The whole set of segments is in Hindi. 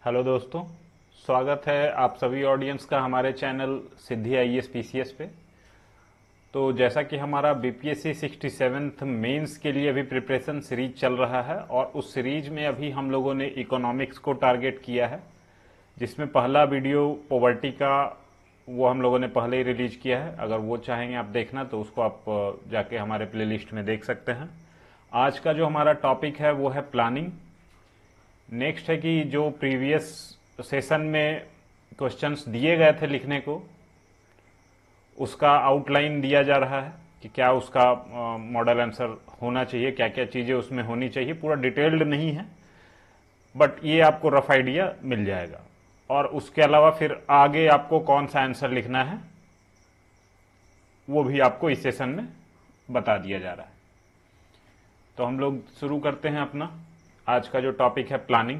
हेलो दोस्तों, स्वागत है आप सभी ऑडियंस का हमारे चैनल सिद्धि आईएएस पीसीएस पे। तो जैसा कि हमारा बीपीएससी 67th मेंस के लिए अभी प्रिपरेशन सीरीज चल रहा है और उस सीरीज में अभी हम लोगों ने इकोनॉमिक्स को टारगेट किया है, जिसमें पहला वीडियो पॉवर्टी का वो हम लोगों ने पहले ही रिलीज किया है। अगर वो चाहेंगे आप देखना तो उसको आप जाके हमारे प्लेलिस्ट में देख सकते हैं। आज का जो हमारा टॉपिक है वो है प्लानिंग। नेक्स्ट है कि जो प्रीवियस सेशन में क्वेश्चंस दिए गए थे लिखने को, उसका आउटलाइन दिया जा रहा है कि क्या उसका मॉडल आंसर होना चाहिए, क्या क्या चीज़ें उसमें होनी चाहिए। पूरा डिटेल्ड नहीं है, बट ये आपको रफ आइडिया मिल जाएगा। और उसके अलावा फिर आगे आपको कौन सा आंसर लिखना है वो भी आपको इस सेशन में बता दिया जा रहा है। तो हम लोग शुरू करते हैं अपना आज का जो टॉपिक है प्लानिंग।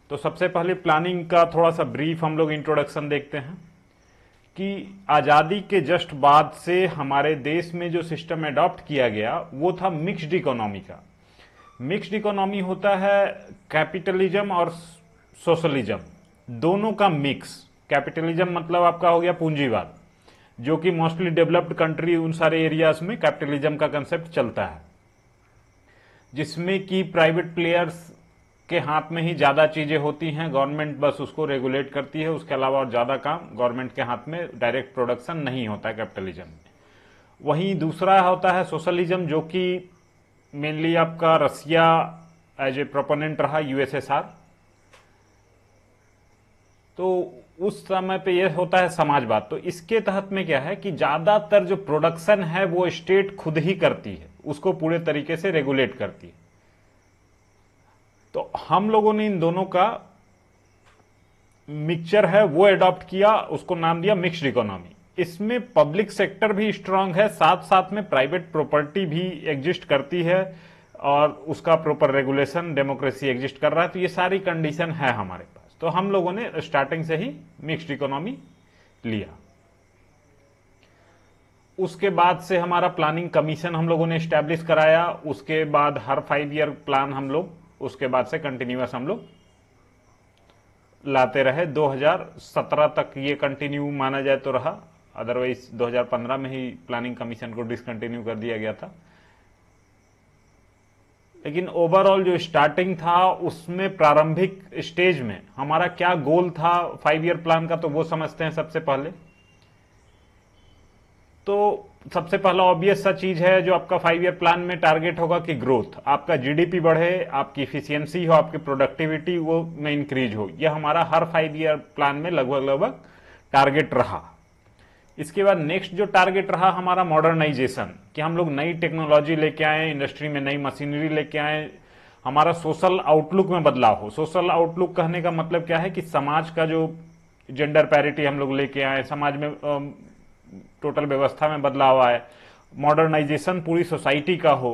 तो सबसे पहले प्लानिंग का थोड़ा सा ब्रीफ हम लोग इंट्रोडक्शन देखते हैं कि आज़ादी के जस्ट बाद से हमारे देश में जो सिस्टम अडॉप्ट किया गया वो था मिक्स्ड इकोनॉमी का। मिक्स्ड इकोनॉमी होता है कैपिटलिज्म और सोशलिज्म दोनों का मिक्स। कैपिटलिज्म मतलब आपका हो गया पूंजीवाद, जो कि मोस्टली डेवलप्ड कंट्री उन सारे एरियाज में कैपिटलिज्म का कंसेप्ट चलता है, जिसमें कि प्राइवेट प्लेयर्स के हाथ में ही ज़्यादा चीज़ें होती हैं, गवर्नमेंट बस उसको रेगुलेट करती है। उसके अलावा और ज़्यादा काम गवर्नमेंट के हाथ में डायरेक्ट प्रोडक्शन नहीं होता है कैपिटलिज्म में। वहीं दूसरा होता है सोशलिज्म, जो कि मेनली आपका रसिया एज ए प्रोपोनेंट रहा, यूएसएसआर। तो उस समय पे ये होता है समाजवाद। तो इसके तहत में क्या है कि ज़्यादातर जो प्रोडक्शन है वो स्टेट खुद ही करती है, उसको पूरे तरीके से रेगुलेट करती है। तो हम लोगों ने इन दोनों का मिक्सचर है वो अडॉप्ट किया, उसको नाम दिया मिक्स्ड इकोनॉमी। इसमें पब्लिक सेक्टर भी स्ट्रांग है, साथ साथ में प्राइवेट प्रॉपर्टी भी एग्जिस्ट करती है और उसका प्रॉपर रेगुलेशन, डेमोक्रेसी एग्जिस्ट कर रहा है। तो ये सारी कंडीशन है हमारे पास। तो हम लोगों ने स्टार्टिंग से ही मिक्स्ड इकोनॉमी लिया। उसके बाद से हमारा प्लानिंग कमीशन हम लोगों ने स्टैब्लिश कराया। उसके बाद हर 5 ईयर प्लान हम लोग उसके बाद से कंटिन्यूअस हम लोग लाते रहे। 2017 तक ये कंटिन्यू माना जाए तो रहा, अदरवाइज 2015 में ही प्लानिंग कमीशन को डिसकंटिन्यू कर दिया गया था। लेकिन ओवरऑल जो स्टार्टिंग था उसमें प्रारंभिक स्टेज में हमारा क्या गोल था 5 ईयर प्लान का, तो वो समझते हैं सबसे पहले। तो सबसे पहला ऑब्वियस सा चीज है जो आपका 5 ईयर प्लान में टारगेट होगा कि ग्रोथ, आपका जीडीपी बढ़े, आपकी इफिशियंसी हो, आपकी प्रोडक्टिविटी वो में इंक्रीज हो। यह हमारा हर 5 ईयर प्लान में लगभग टारगेट रहा। इसके बाद नेक्स्ट जो टारगेट रहा हमारा मॉडर्नाइजेशन, कि हम लोग नई टेक्नोलॉजी लेके आए, इंडस्ट्री में नई मशीनरी लेके आए, हमारा सोशल आउटलुक में बदलाव हो। सोशल आउटलुक कहने का मतलब क्या है कि समाज का जो जेंडर पैरिटी हम लोग लेके आए, समाज में टोटल व्यवस्था में बदलाव आए, मॉडर्नाइजेशन पूरी सोसाइटी का हो।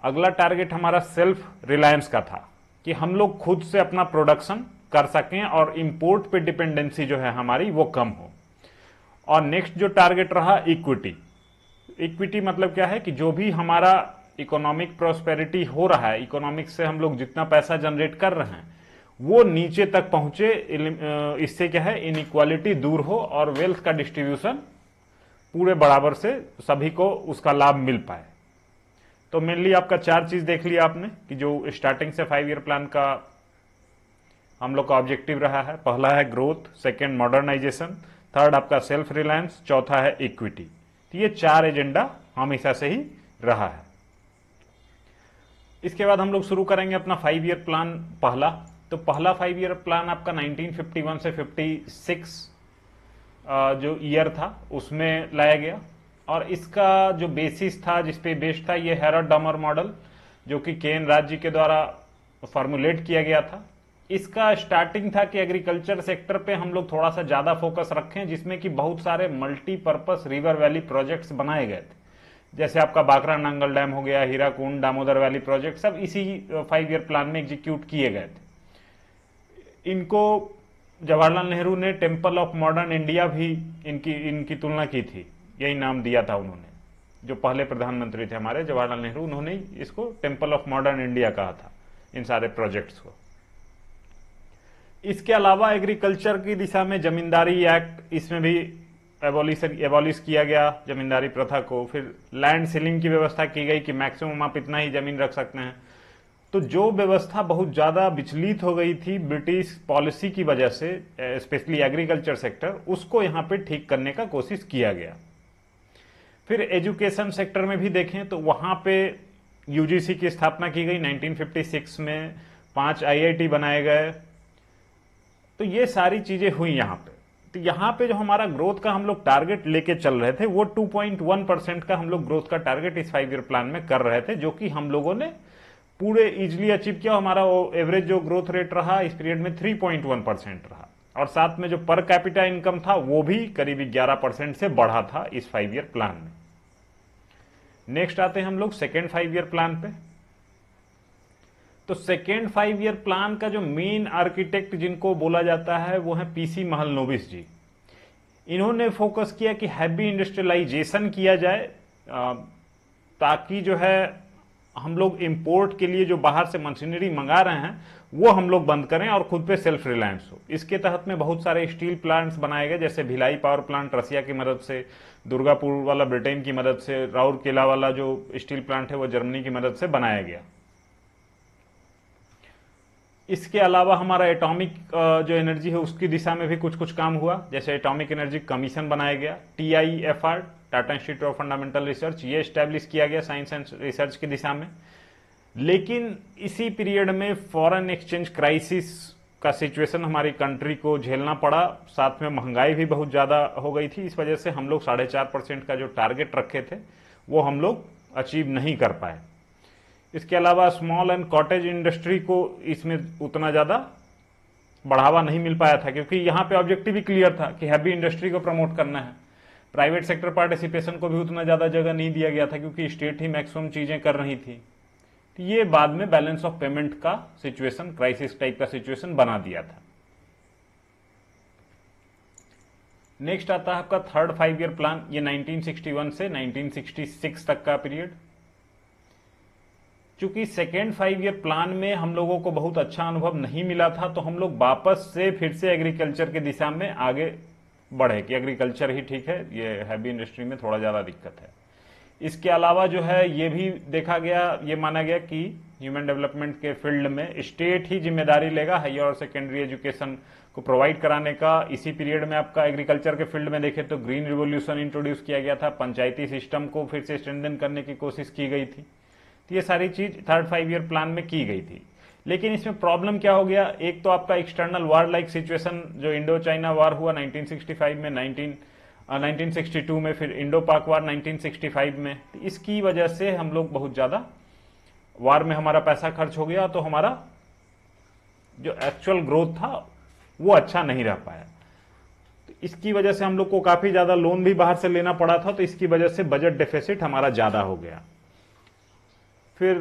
अगला टारगेट हमारा सेल्फ रिलायंस का था कि हम लोग खुद से अपना प्रोडक्शन कर सकें और इंपोर्ट पे डिपेंडेंसी जो है हमारी वो कम हो। और नेक्स्ट जो टारगेट रहा इक्विटी। इक्विटी मतलब क्या है कि जो भी हमारा इकोनॉमिक प्रोस्पेरिटी हो रहा है, इकोनॉमिक्स से हम लोग जितना पैसा जनरेट कर रहे हैं वो नीचे तक पहुंचे। इससे क्या है इनइक्वालिटी दूर हो और वेल्थ का डिस्ट्रीब्यूशन पूरे बराबर से सभी को उसका लाभ मिल पाए। तो मेनली आपका 4 चीज देख लिया आपने कि जो स्टार्टिंग से 5 ईयर प्लान का हम लोग का ऑब्जेक्टिव रहा है। पहला है ग्रोथ, सेकेंड मॉडर्नाइजेशन, थर्ड आपका सेल्फ रिलायंस, चौथा है इक्विटी। तो ये 4 एजेंडा हमेशा से ही रहा है। इसके बाद हम लोग शुरू करेंगे अपना 5 ईयर प्लान पहला। तो पहला 5 ईयर प्लान आपका 1951 से 56 जो ईयर था उसमें लाया गया। और इसका जो बेसिस था, जिसपे बेस्ड था, ये हेरोल्ड डमर मॉडल, जो कि केन राज्य के द्वारा फॉर्मुलेट किया गया था। इसका स्टार्टिंग था कि एग्रीकल्चर सेक्टर पे हम लोग थोड़ा सा ज्यादा फोकस रखें, जिसमें कि बहुत सारे मल्टीपर्पस रिवर वैली प्रोजेक्ट्स बनाए गए थे। जैसे आपका बाकरा नांगल डैम हो गया, हीराकुंड, दामोदर वैली प्रोजेक्ट, सब इसी 5 ईयर प्लान में एग्जीक्यूट किए गए थे। इनको जवाहरलाल नेहरू ने टेम्पल ऑफ मॉडर्न इंडिया भी इनकी तुलना की थी, यही नाम दिया था उन्होंने। जो पहले प्रधानमंत्री थे हमारे जवाहरलाल नेहरू, उन्होंने इसको टेम्पल ऑफ मॉडर्न इंडिया कहा था इन सारे प्रोजेक्ट्स को। इसके अलावा एग्रीकल्चर की दिशा में जमींदारी एक्ट, इसमें भी एबॉलिश किया गया जमींदारी प्रथा को। फिर लैंड सीलिंग की व्यवस्था की गई कि मैक्सिमम आप इतना ही जमीन रख सकते हैं। तो जो व्यवस्था बहुत ज्यादा विचलित हो गई थी ब्रिटिश पॉलिसी की वजह से, स्पेशली एग्रीकल्चर सेक्टर, उसको यहां पे ठीक करने का कोशिश किया गया। फिर एजुकेशन सेक्टर में भी देखें तो वहां पे यूजीसी की स्थापना की गई 1956 में, 5 आईआईटी बनाए गए। तो ये सारी चीजें हुई यहां पे। तो यहां पे जो हमारा ग्रोथ का हम लोग टारगेट लेके चल रहे थे वो 2.1% का हम लोग ग्रोथ का टारगेट इस 5 ईयर प्लान में कर रहे थे, जो कि हम लोगों ने पूरे इजिली अचीव किया। हमारा एवरेज जो ग्रोथ रेट रहा इस पीरियड में 3.1% रहा, और साथ में जो पर कैपिटा इनकम था वो भी करीब 11% से बढ़ा था इस 5 ईयर प्लान में। नेक्स्ट आते हैं हम लोग सेकेंड 5 ईयर प्लान पे। तो सेकेंड 5 ईयर प्लान का जो मेन आर्किटेक्ट जिनको बोला जाता है वो है पीसी महलनोबिस जी। इन्होंने फोकस किया कि हैवी इंडस्ट्रियलाइजेशन किया जाए, ताकि जो है हम लोग इंपोर्ट के लिए जो बाहर से मशीनरी मंगा रहे हैं वो हम लोग बंद करें और खुद पे सेल्फ रिलायंस हो। इसके तहत में बहुत सारे स्टील प्लांट्स बनाए गए, जैसे भिलाई पावर प्लांट रसिया की मदद से, दुर्गापुर वाला ब्रिटेन की मदद से, राउरकेला वाला जो स्टील प्लांट है वो जर्मनी की मदद से बनाया गया। इसके अलावा हमारा एटॉमिक जो एनर्जी है उसकी दिशा में भी कुछ कुछ काम हुआ, जैसे एटॉमिक एनर्जी कमीशन बनाया गया, TIFR Tata institute of fundamental research, ये स्टैब्लिश किया गया साइंस एंड रिसर्च की दिशा में। लेकिन इसी पीरियड में फॉरेन एक्सचेंज क्राइसिस का सिचुएशन हमारी कंट्री को झेलना पड़ा, साथ में महंगाई भी बहुत ज्यादा हो गई थी। इस वजह से हम लोग 4.5% का जो टारगेट रखे थे वो हम लोग अचीव नहीं कर पाए। इसके अलावा स्मॉल एंड कॉटेज इंडस्ट्री को इसमें उतना ज्यादा बढ़ावा नहीं मिल पाया था, क्योंकि यहां पे ऑब्जेक्टिव भी क्लियर था कि हैवी इंडस्ट्री को प्रमोट करना है। प्राइवेट सेक्टर पार्टिसिपेशन को भी उतना ज्यादा जगह नहीं दिया गया था, क्योंकि स्टेट ही मैक्सिमम चीजें कर रही थी। तो ये बाद में बैलेंस ऑफ पेमेंट का सिचुएशन, क्राइसिस टाइप का सिचुएशन बना दिया था। नेक्स्ट आता है आपका थर्ड 5 ईयर प्लान, ये 1961 से 1966 तक का पीरियड। चूंकि सेकेंड 5 ईयर प्लान में हम लोगों को बहुत अच्छा अनुभव नहीं मिला था, तो हम लोग वापस से फिर से एग्रीकल्चर की दिशा में आगे बढ़े कि एग्रीकल्चर ही ठीक है, ये हैवी इंडस्ट्री में थोड़ा ज्यादा दिक्कत है। इसके अलावा जो है ये भी देखा गया, ये माना गया कि ह्यूमन डेवलपमेंट के फील्ड में स्टेट ही जिम्मेदारी लेगा हायर और सेकेंडरी एजुकेशन को प्रोवाइड कराने का। इसी पीरियड में आपका एग्रीकल्चर के फील्ड में देखे तो ग्रीन रिवोल्यूशन इंट्रोड्यूस किया गया था, पंचायती सिस्टम को फिर से स्ट्रेंथन करने की कोशिश की गई थी। तो ये सारी चीज थर्ड 5 ईयर प्लान में की गई थी। लेकिन इसमें प्रॉब्लम क्या हो गया, एक तो आपका एक्सटर्नल वार लाइक सिचुएशन, जो इंडो चाइना वार हुआ 1965 में, 1962 में, फिर इंडो पाक वार 1965 में। तो इसकी वजह से हम लोग बहुत ज्यादा वार में हमारा पैसा खर्च हो गया, तो हमारा जो एक्चुअल ग्रोथ था वो अच्छा नहीं रह पाया। तो इसकी वजह से हम लोग को काफी ज्यादा लोन भी बाहर से लेना पड़ा था, तो इसकी वजह से बजट डेफिसिट हमारा ज्यादा हो गया। फिर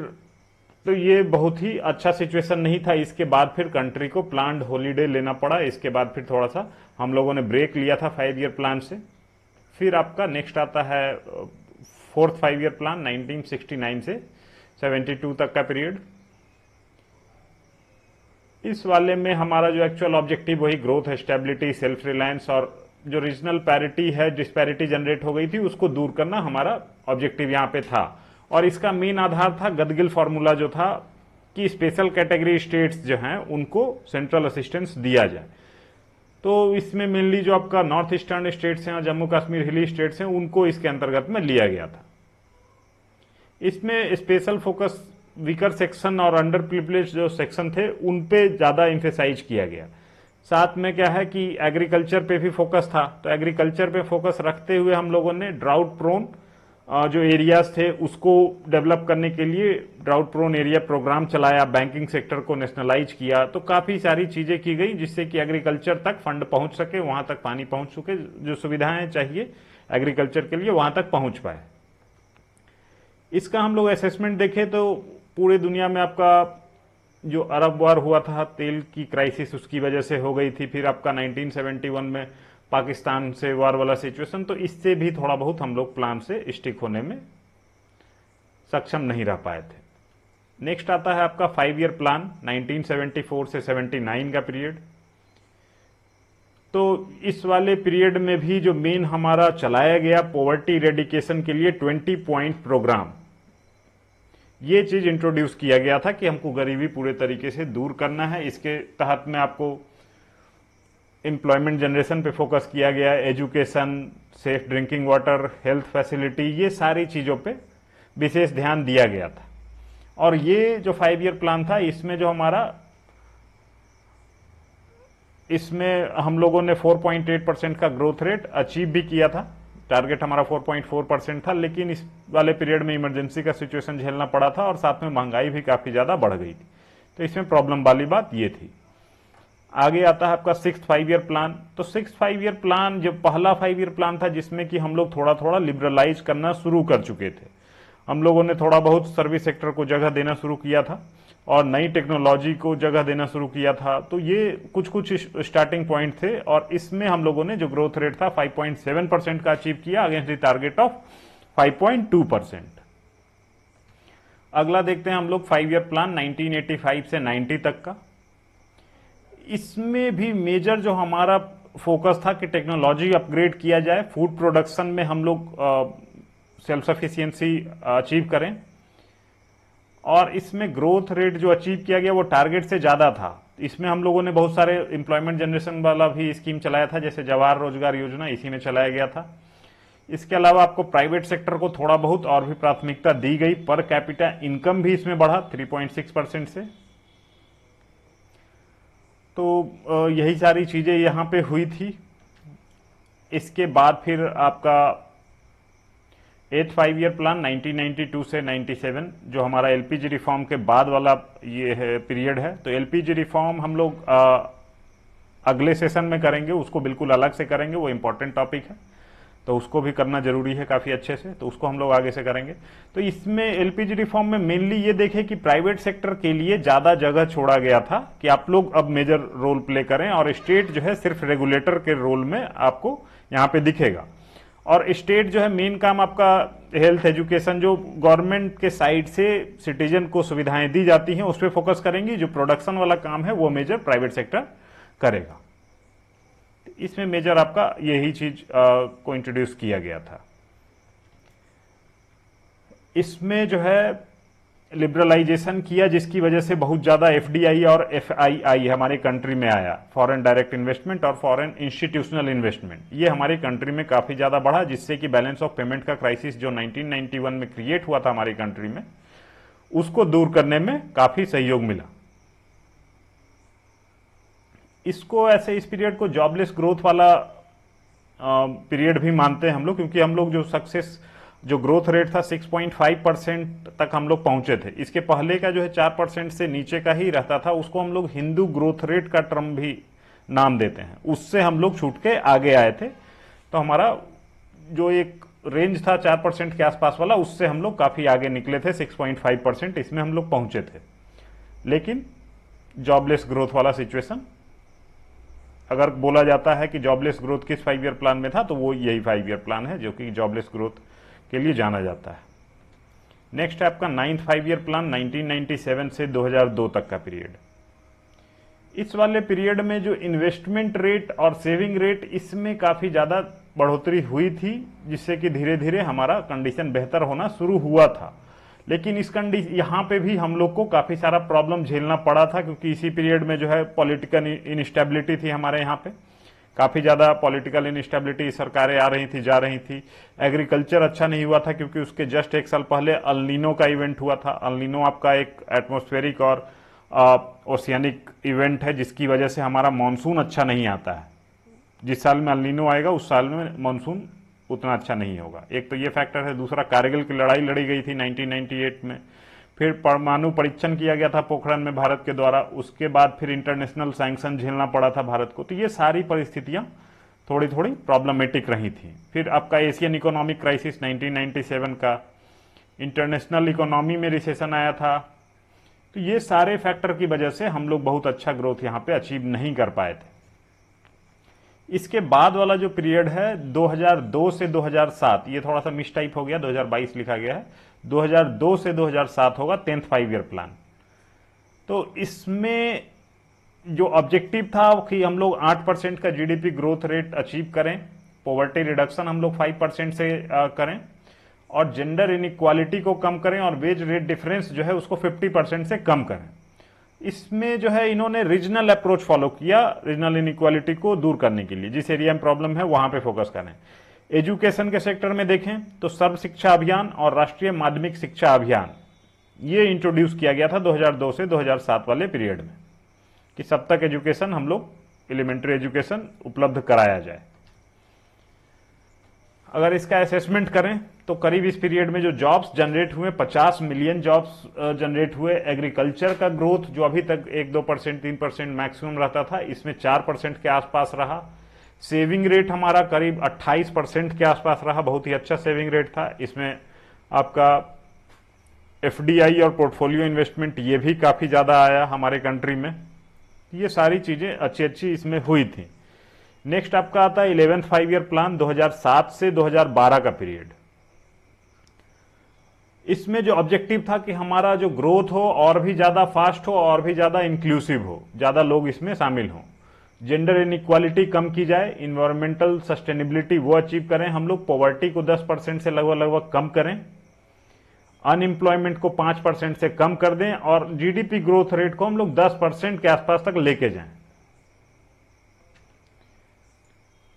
तो ये बहुत ही अच्छा सिचुएशन नहीं था। इसके बाद फिर कंट्री को प्लान्ड हॉलीडे लेना पड़ा। इसके बाद फिर थोड़ा सा हम लोगों ने ब्रेक लिया था 5 ईयर प्लान से। फिर आपका नेक्स्ट आता है फोर्थ 5 ईयर प्लान 1969 से 72 तक का पीरियड। इस वाले में हमारा जो एक्चुअल ऑब्जेक्टिव वही ग्रोथ, स्टेबिलिटी, सेल्फ रिलायंस और जो रीजनल पैरिटी है, डिस्पैरिटी जनरेट हो गई थी, उसको दूर करना हमारा ऑब्जेक्टिव यहाँ पे था। और इसका मेन आधार था गदगिल फॉर्मूला, जो था कि स्पेशल कैटेगरी स्टेट्स जो हैं उनको सेंट्रल असिस्टेंस दिया जाए। तो इसमें मेनली जो आपका नॉर्थ ईस्टर्न स्टेट्स हैं और जम्मू कश्मीर हिली स्टेट्स हैं उनको इसके अंतर्गत में लिया गया था। इसमें स्पेशल फोकस वीकर सेक्शन और अंडर प्रिविलेज जो सेक्शन थे उन पे ज्यादा इम्फेसाइज किया गया। साथ में क्या है कि एग्रीकल्चर पे भी फोकस था, तो एग्रीकल्चर पे फोकस रखते हुए हम लोगों ने ड्राउट प्रोन जो एरियाज थे उसको डेवलप करने के लिए ड्राउट प्रोन एरिया प्रोग्राम चलाया, बैंकिंग सेक्टर को नेशनलाइज किया। तो काफी सारी चीजें की गई जिससे कि एग्रीकल्चर तक फंड पहुंच सके, वहां तक पानी पहुंच सके, जो सुविधाएं चाहिए एग्रीकल्चर के लिए वहां तक पहुंच पाए। इसका हम लोग असेसमेंट देखें तो पूरे दुनिया में आपका जो अरब वार हुआ था, तेल की क्राइसिस उसकी वजह से हो गई थी। फिर आपका 1971 में पाकिस्तान से वार वाला सिचुएशन, तो इससे भी थोड़ा बहुत हम लोग प्लान से स्टिक होने में सक्षम नहीं रह पाए थे। नेक्स्ट आता है आपका 5 ईयर प्लान 1974 से 79 का पीरियड। तो इस वाले पीरियड में भी जो मेन हमारा चलाया गया पॉवर्टी इरेडिकेशन के लिए 20 पॉइंट प्रोग्राम, ये चीज इंट्रोड्यूस किया गया था कि हमको गरीबी पूरे तरीके से दूर करना है। इसके तहत में आपको एम्प्लॉयमेंट जनरेशन पे फोकस किया गया, education, safe drinking water, health facility, ये सारी चीजों पे विशेष ध्यान दिया गया था। और ये जो 5 ईयर प्लान था, इसमें जो हमारा, इसमें हम लोगों ने 4.8% का ग्रोथ रेट अचीव भी किया था। टारगेट हमारा 4.4% था, लेकिन इस वाले पीरियड में इमरजेंसी का सिचुएशन झेलना पड़ा था और साथ में महंगाई भी काफी ज्यादा बढ़ गई थी, तो इसमें प्रॉब्लम वाली बात ये थी। आगे आता है आपका 6th 5 ईयर प्लान। तो 6th 5 ईयर प्लान जो पहला 5 ईयर प्लान था, जिसमें कि हम लोग थोड़ा थोड़ा लिबरलाइज करना शुरू कर चुके थे। हम लोगों ने थोड़ा बहुत सर्विस सेक्टर को जगह देना शुरू किया था और नई टेक्नोलॉजी को जगह देना शुरू किया था। तो ये कुछ कुछ स्टार्टिंग पॉइंट थे और इसमें हम लोगों ने जो ग्रोथ रेट था 5.7% का अचीव किया अगेंस्ट द टारगेट ऑफ 5.2%। अगला देखते हैं हम लोग 5 ईयर प्लान 1985 से 90 तक का। इसमें भी मेजर जो हमारा फोकस था कि टेक्नोलॉजी अपग्रेड किया जाए, फूड प्रोडक्शन में हम लोग सेल्फ सफिशिएंसी अचीव करें, और इसमें ग्रोथ रेट जो अचीव किया गया वो टारगेट से ज्यादा था। इसमें हम लोगों ने बहुत सारे एम्प्लॉयमेंट जनरेशन वाला भी स्कीम चलाया था, जैसे जवाहर रोजगार योजना, इसी में चलाया गया था। इसके अलावा आपको प्राइवेट सेक्टर को थोड़ा बहुत और भी प्राथमिकता दी गई। पर कैपिटा इनकम भी इसमें बढ़ा 3.6% से। तो यही सारी चीजें यहां पे हुई थी। इसके बाद फिर आपका 8th 5 ईयर प्लान 1992 से 97, जो हमारा एलपीजी रिफॉर्म के बाद वाला ये है पीरियड है। तो एलपीजी रिफॉर्म हम लोग अगले सेशन में करेंगे, उसको बिल्कुल अलग से करेंगे, वो इंपॉर्टेंट टॉपिक है, तो उसको भी करना जरूरी है काफी अच्छे से, तो उसको हम लोग आगे से करेंगे। तो इसमें एलपीजी रिफॉर्म में मेनली ये देखें कि प्राइवेट सेक्टर के लिए ज्यादा जगह छोड़ा गया था कि आप लोग अब मेजर रोल प्ले करें, और स्टेट जो है सिर्फ रेगुलेटर के रोल में आपको यहाँ पे दिखेगा। और स्टेट जो है मेन काम आपका हेल्थ, एजुकेशन, जो गवर्नमेंट के साइड से सिटीजन को सुविधाएं दी जाती हैं उस पर फोकस करेंगी। जो प्रोडक्शन वाला काम है वो मेजर प्राइवेट सेक्टर करेगा। इसमें मेजर आपका यही चीज को इंट्रोड्यूस किया गया था। इसमें जो है लिबरलाइजेशन किया, जिसकी वजह से बहुत ज्यादा एफडीआई और एफआईआई हमारे कंट्री में आया, फॉरेन डायरेक्ट इन्वेस्टमेंट और फॉरेन इंस्टीट्यूशनल इन्वेस्टमेंट। ये हमारी कंट्री में काफी ज्यादा बढ़ा, जिससे कि बैलेंस ऑफ पेमेंट का क्राइसिस जो 1991 में क्रिएट हुआ था हमारी कंट्री में, उसको दूर करने में काफी सहयोग मिला। इसको ऐसे इस पीरियड को जॉबलेस ग्रोथ वाला पीरियड भी मानते हैं हम लोग, क्योंकि हम लोग जो सक्सेस जो ग्रोथ रेट था 6.5% तक हम लोग पहुंचे थे। इसके पहले का जो है 4% से नीचे का ही रहता था, उसको हम लोग हिंदू ग्रोथ रेट का टर्म भी नाम देते हैं। उससे हम लोग छूट के आगे आए थे। तो हमारा जो एक रेंज था 4% के आसपास वाला, उससे हम लोग काफी आगे निकले थे, 6.5% इसमें हम लोग पहुंचे थे। लेकिन जॉबलेस ग्रोथ वाला सिचुएशन, अगर बोला जाता है कि जॉबलेस ग्रोथ किस 5 ईयर प्लान में था, तो वो यही 5 ईयर प्लान है जो कि जॉबलेस ग्रोथ के लिए जाना जाता है। नेक्स्ट है आपका 9th 5 ईयर प्लान 1997 से 2002 तक का पीरियड। इस वाले पीरियड में जो इन्वेस्टमेंट रेट और सेविंग रेट, इसमें काफी ज्यादा बढ़ोतरी हुई थी, जिससे कि धीरे धीरे हमारा कंडीशन बेहतर होना शुरू हुआ था। लेकिन इस कंडीशन यहाँ पे भी हम लोग को काफी सारा प्रॉब्लम झेलना पड़ा था, क्योंकि इसी पीरियड में जो है पॉलिटिकल इनस्टेबिलिटी थी हमारे यहाँ पे, काफी ज्यादा पॉलिटिकल इनस्टेबिलिटी, सरकारें आ रही थी जा रही थी। एग्रीकल्चर अच्छा नहीं हुआ था, क्योंकि उसके जस्ट एक साल पहले अल नीनो का इवेंट हुआ था। अल नीनो आपका एक एटमॉस्फेरिक और ओशियानिक इवेंट है, जिसकी वजह से हमारा मानसून अच्छा नहीं आता है। जिस साल में अल नीनो आएगा उस साल में मानसून उतना अच्छा नहीं होगा। एक तो ये फैक्टर है। दूसरा, कारगिल की लड़ाई लड़ी गई थी 1998 में। फिर परमाणु परीक्षण किया गया था पोखरण में भारत के द्वारा। उसके बाद फिर इंटरनेशनल सैंक्शन झेलना पड़ा था भारत को। तो ये सारी परिस्थितियां थोड़ी थोड़ी प्रॉब्लमेटिक रही थी। फिर आपका एशियन इकोनॉमिक क्राइसिस 1997 का, इंटरनेशनल इकोनॉमी में रिसेशन आया था। तो ये सारे फैक्टर की वजह से हम लोग बहुत अच्छा ग्रोथ यहाँ पे अचीव नहीं कर पाए थे। इसके बाद वाला जो पीरियड है 2002 से 2007, ये थोड़ा सा मिसटाइप हो गया, 2022 लिखा गया है, 2002 से 2007 होगा 10th 5 ईयर प्लान। तो इसमें जो ऑब्जेक्टिव था कि हम लोग 8% का जीडीपी ग्रोथ रेट अचीव करें, पॉवर्टी रिडक्शन हम लोग 5% से करें, और जेंडर इनइक्वालिटी को कम करें, और वेज रेट डिफरेंस जो है उसको 50% से कम करें। इसमें जो है इन्होंने रीजनल अप्रोच फॉलो किया रीजनल इनइक्वालिटी को दूर करने के लिए। जिस एरिया में प्रॉब्लम है वहां पे फोकस करें। एजुकेशन के सेक्टर में देखें तो सर्व शिक्षा अभियान और राष्ट्रीय माध्यमिक शिक्षा अभियान ये इंट्रोड्यूस किया गया था 2002 से 2007 वाले पीरियड में, कि सब तक एजुकेशन हम लोग एलिमेंट्री एजुकेशन उपलब्ध कराया जाए। अगर इसका असेसमेंट करें तो करीब इस पीरियड में जो जॉब्स जनरेट हुए 50 मिलियन जॉब्स जनरेट हुए। एग्रीकल्चर का ग्रोथ जो अभी तक 1-2%, 3% मैक्सिमम रहता था, इसमें 4% के आसपास रहा। सेविंग रेट हमारा करीब 28% के आसपास रहा, बहुत ही अच्छा सेविंग रेट था। इसमें आपका एफडीआई और पोर्टफोलियो इन्वेस्टमेंट ये भी काफी ज्यादा आया हमारे कंट्री में। ये सारी चीजें अच्छी इसमें हुई थी। नेक्स्ट आपका आता है 11th 5 ईयर प्लान 2007 से 2012 का पीरियड। इसमें जो ऑब्जेक्टिव था कि हमारा जो ग्रोथ हो और भी ज्यादा फास्ट हो और भी ज्यादा इंक्लूसिव हो, ज्यादा लोग इसमें शामिल हों, जेंडर इनइक्वालिटी कम की जाए, इन्वायरमेंटल सस्टेनेबिलिटी वो अचीव करें हम लोग, पॉवर्टी को 10% से लगभग कम करें, अनएम्प्लॉयमेंट को 5% से कम कर दें, और जीडीपी ग्रोथ रेट को हम लोग 10% के आसपास तक लेके जाएं।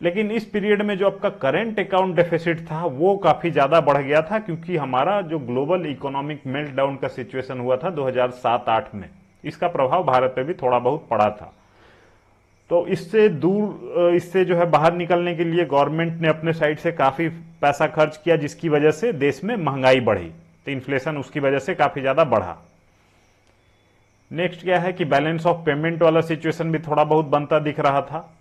लेकिन इस पीरियड में जो आपका करंट अकाउंट डेफिसिट था वो काफी ज्यादा बढ़ गया था, क्योंकि हमारा जो ग्लोबल इकोनॉमिक मेल्टडाउन का सिचुएशन हुआ था 2007-8 में, इसका प्रभाव भारत पे भी थोड़ा बहुत पड़ा था। तो इससे जो है बाहर निकलने के लिए गवर्नमेंट ने अपने साइड से काफी पैसा खर्च किया, जिसकी वजह से देश में महंगाई बढ़ी, तो इन्फ्लेशन उसकी वजह से काफी ज्यादा बढ़ा। नेक्स्ट क्या है कि बैलेंस ऑफ पेमेंट वाला सिचुएशन भी थोड़ा बहुत बनता दिख रहा था।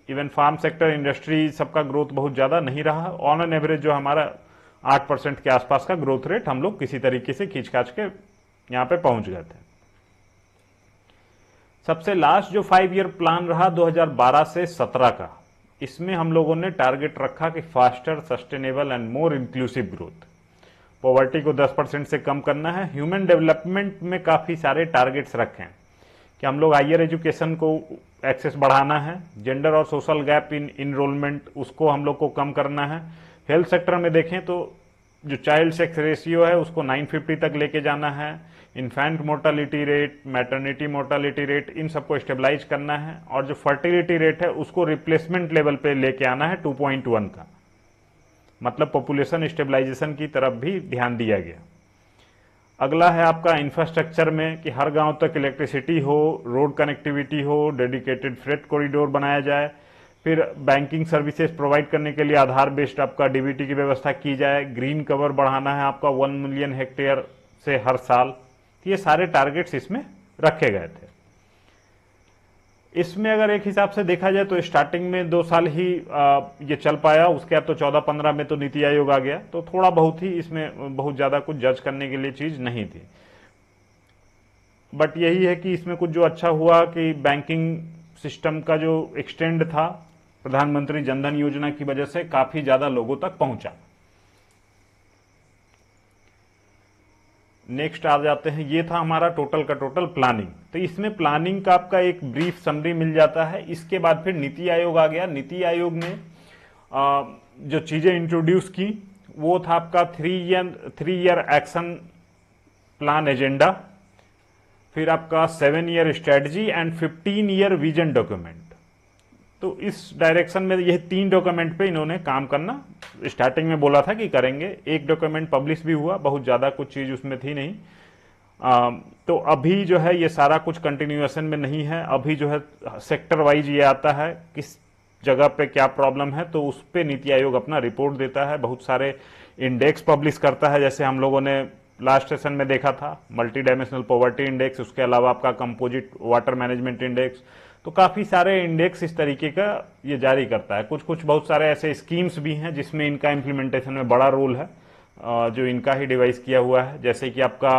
इवन फार्म सेक्टर, इंडस्ट्री, सबका ग्रोथ बहुत ज्यादा नहीं रहा। ऑन एन एवरेज जो हमारा 8% के आसपास का ग्रोथ रेट हम लोग किसी तरीके से खींच-खाच के यहां पे पहुंच गए थे। सबसे लास्ट जो 5 ईयर प्लान रहा 2012 से 17 का, इसमें हम लोगों ने टारगेट रखा कि faster, sustainable and more inclusive growth, poverty को 10% से कम करना है। ह्यूमन डेवलपमेंट में काफी सारे टारगेट्स रखे हैं कि हम लोग हायर एजुकेशन को एक्सेस बढ़ाना है, जेंडर और सोशल गैप इन इनरोलमेंट उसको हम लोग को कम करना है। हेल्थ सेक्टर में देखें तो जो चाइल्ड सेक्स रेशियो है उसको 950 तक लेके जाना है। Infant mortality rate, maternity mortality rate, इन सबको स्टेबलाइज करना है, और जो फर्टिलिटी रेट है उसको रिप्लेसमेंट लेवल पे लेके आना है 2.1 का, मतलब पॉपुलेशन स्टेबलाइजेशन की तरफ भी ध्यान दिया गया। अगला है आपका इंफ्रास्ट्रक्चर में कि हर गांव तक इलेक्ट्रिसिटी हो, रोड कनेक्टिविटी हो, डेडिकेटेड फ्रेट कॉरिडोर बनाया जाए। फिर बैंकिंग सर्विसेज प्रोवाइड करने के लिए आधार बेस्ड आपका डीबीटी की व्यवस्था की जाए। ग्रीन कवर बढ़ाना है आपका 1 मिलियन हेक्टेयर से हर साल। ये सारे टारगेट्स इसमें रखे गए थे। इसमें अगर एक हिसाब से देखा जाए तो स्टार्टिंग में 2 साल ही ये चल पाया, उसके बाद तो 14-15 में तो नीति आयोग आ गया, तो थोड़ा बहुत ही इसमें बहुत ज्यादा कुछ जज करने के लिए चीज नहीं थी। बट यही है कि इसमें कुछ जो अच्छा हुआ कि बैंकिंग सिस्टम का जो एक्सटेंड था प्रधानमंत्री जनधन योजना की वजह से काफी ज्यादा लोगों तक पहुंचा। नेक्स्ट आ जाते हैं, ये था हमारा टोटल का टोटल प्लानिंग। तो इसमें प्लानिंग का आपका एक ब्रीफ समरी मिल जाता है। इसके बाद फिर नीति आयोग आ गया। नीति आयोग ने जो चीजें इंट्रोड्यूस की वो था आपका 3 ईयर एक्शन प्लान एजेंडा, फिर आपका 7 year strategy and 15 year vision document. तो इस डायरेक्शन में ये 3 डॉक्यूमेंट पे इन्होंने काम करना स्टार्टिंग में बोला था कि करेंगे। एक डॉक्यूमेंट पब्लिश भी हुआ, बहुत ज्यादा कुछ चीज उसमें थी नहीं। तो अभी जो है ये सारा कुछ कंटिन्यूएशन में नहीं है। अभी जो है सेक्टर वाइज ये आता है किस जगह पे क्या प्रॉब्लम है, तो उस पे नीति आयोग अपना रिपोर्ट देता है। बहुत सारे इंडेक्स पब्लिश करता है, जैसे हम लोगों ने लास्ट सेशन में देखा था मल्टी डायमेंशनल पॉवर्टी इंडेक्स, उसके अलावा आपका कंपोजिट वाटर मैनेजमेंट इंडेक्स। तो काफी सारे इंडेक्स इस तरीके का ये जारी करता है। कुछ बहुत सारे ऐसे स्कीम्स भी हैं जिसमें इनका इम्प्लीमेंटेशन में बड़ा रोल है, जो इनका ही डिवाइस किया हुआ है। जैसे कि आपका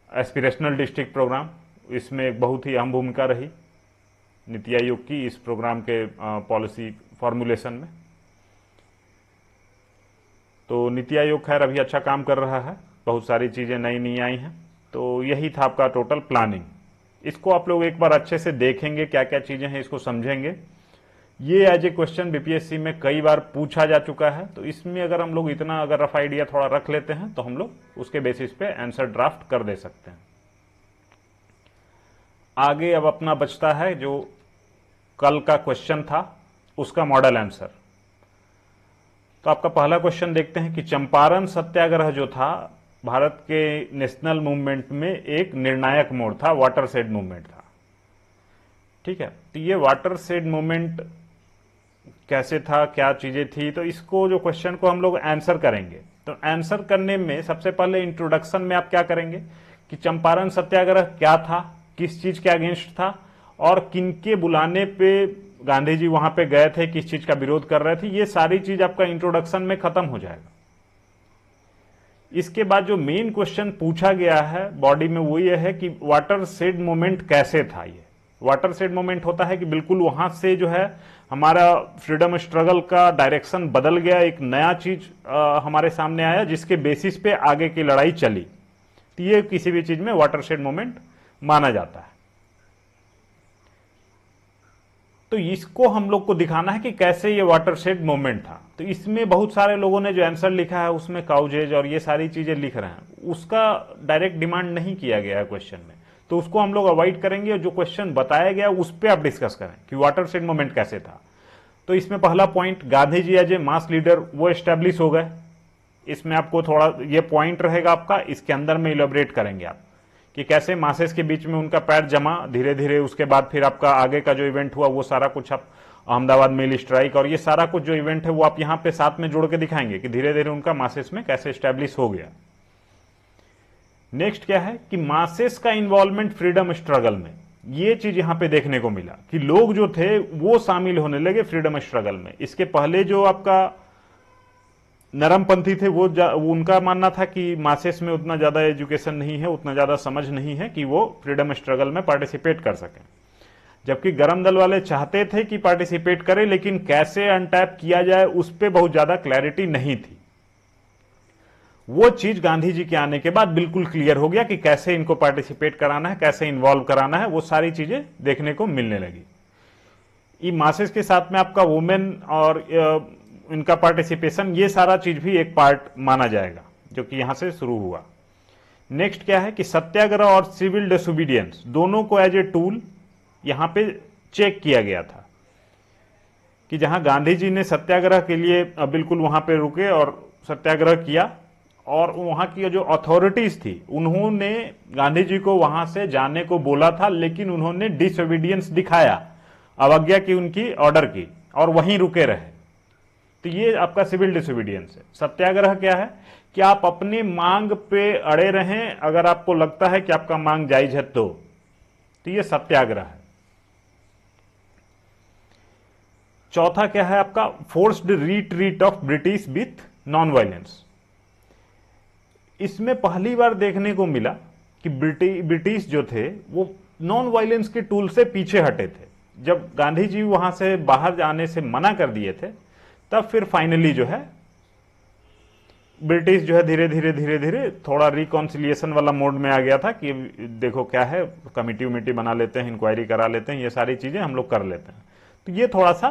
एस्पिरेशनल डिस्ट्रिक्ट प्रोग्राम, इसमें एक बहुत ही अहम भूमिका रही नीति आयोग की इस प्रोग्राम के पॉलिसी फॉर्मुलेशन में। तो नीति आयोग खैर अभी अच्छा काम कर रहा है, बहुत सारी चीजें नई नई आई हैं। तो यही था आपका टोटल प्लानिंग। इसको आप लोग एक बार अच्छे से देखेंगे, क्या क्या चीजें हैं इसको समझेंगे। ये एज ए क्वेश्चन बीपीएससी में कई बार पूछा जा चुका है, तो इसमें अगर हम लोग इतना अगर रफ आइडिया थोड़ा रख लेते हैं तो हम लोग उसके बेसिस पे आंसर ड्राफ्ट कर दे सकते हैं। आगे अब अपना बचता है जो कल का क्वेश्चन था उसका मॉडल आंसर। तो आपका पहला क्वेश्चन देखते हैं कि चंपारण सत्याग्रह जो था भारत के नेशनल मूवमेंट में एक निर्णायक मोड़ था, वाटरशेड मूवमेंट था। ठीक है, तो ये वाटरशेड मूवमेंट कैसे था, क्या चीजें थी, तो इसको जो क्वेश्चन को हम लोग आंसर करेंगे। तो आंसर करने में सबसे पहले इंट्रोडक्शन में आप क्या करेंगे कि चंपारण सत्याग्रह क्या था, किस चीज के अगेंस्ट था और किनके बुलाने पे गांधी जी वहां पे गए थे, किस चीज का विरोध कर रहे थे, ये सारी चीज आपका इंट्रोडक्शन में खत्म हो जाएगा। इसके बाद जो मेन क्वेश्चन पूछा गया है बॉडी में वो ये है कि वाटरशेड मूवमेंट कैसे था। ये वाटरशेड मूवमेंट होता है कि बिल्कुल वहां से जो है हमारा फ्रीडम स्ट्रगल का डायरेक्शन बदल गया, एक नया चीज हमारे सामने आया जिसके बेसिस पे आगे की लड़ाई चली। तो ये किसी भी चीज में वाटरशेड मूवमेंट माना जाता है। तो इसको हम लोग को दिखाना है कि कैसे ये वाटरशेड मूवमेंट था। तो इसमें बहुत सारे लोगों ने जो आंसर लिखा है उसमें काउजेज और ये सारी चीजें लिख रहे हैं, उसका डायरेक्ट डिमांड नहीं किया गया है क्वेश्चन में, तो उसको हम लोग अवॉइड करेंगे और जो क्वेश्चन बताया गया उस पर आप डिस्कस करें कि वाटरशेड मूवमेंट कैसे था। तो इसमें पहला point, Gandhi ji as a mass leader वो एस्टेब्लिश हो गए। इसमें आपको थोड़ा ये पॉइंट रहेगा आपका, इसके अंदर में इलेबोरेट करेंगे आप कि कैसे मासेस के बीच में उनका पैर जमा धीरे धीरे, उसके बाद फिर आपका आगे का जो इवेंट हुआ वो सारा कुछ आप अहमदाबाद मिल स्ट्राइक और ये सारा कुछ जो इवेंट है वो आप यहां पे साथ में जोड़ के दिखाएंगे कि धीरे धीरे उनका मासेस में कैसे एस्टेब्लिश हो गया। नेक्स्ट क्या है कि मासेस का इन्वॉल्वमेंट फ्रीडम स्ट्रगल में, ये चीज यहां पे देखने को मिला कि लोग जो थे वो शामिल होने लगे फ्रीडम स्ट्रगल में। इसके पहले जो आपका नरमपंथी थे वो उनका मानना था कि मासेस में उतना ज्यादा एजुकेशन नहीं है, उतना ज्यादा समझ नहीं है कि वो फ्रीडम स्ट्रगल में पार्टिसिपेट कर सकें, जबकि गरम दल वाले चाहते थे कि पार्टिसिपेट करें, लेकिन कैसे अनटैप किया जाए उस पर बहुत ज्यादा क्लैरिटी नहीं थी। वो चीज गांधी जी के आने के बाद बिल्कुल क्लियर हो गया कि कैसे इनको पार्टिसिपेट कराना है, कैसे इन्वॉल्व कराना है, वो सारी चीजें देखने को मिलने लगी। ये मासेस के साथ में आपका वुमेन और इनका पार्टिसिपेशन, ये सारा चीज भी एक पार्ट माना जाएगा जो कि यहां से शुरू हुआ। नेक्स्ट क्या है कि सत्याग्रह और सिविल डिसोबीडियंस दोनों को एज ए टूल यहां पे चेक किया गया था कि जहां गांधी जी ने सत्याग्रह के लिए बिल्कुल वहां पे रुके और सत्याग्रह किया और वहां की जो अथॉरिटीज थी उन्होंने गांधी जी को वहां से जाने को बोला था, लेकिन उन्होंने डिसोबीडियंस दिखाया, अवज्ञा की उनकी ऑर्डर की और वहीं रुके रहे। तो ये आपका सिविल डिसोबीडियंस है। सत्याग्रह क्या है कि आप अपनी मांग पे अड़े रहें, अगर आपको लगता है कि आपका मांग जायज है तो ये सत्याग्रह है। चौथा क्या है आपका forced retreat of British with non violence. इसमें पहली बार देखने को मिला कि ब्रिटिश जो थे वो नॉन वायलेंस के टूल से पीछे हटे थे। जब गांधी जी वहां से बाहर जाने से मना कर दिए थे तब फिर फाइनली जो है ब्रिटिश जो है धीरे धीरे थोड़ा रिकॉन्सिलिएशन वाला मोड में आ गया था कि देखो क्या है, कमिटी उमिटी बना लेते हैं, इंक्वायरी करा लेते हैं, ये सारी चीजें हम लोग कर लेते हैं। तो ये थोड़ा सा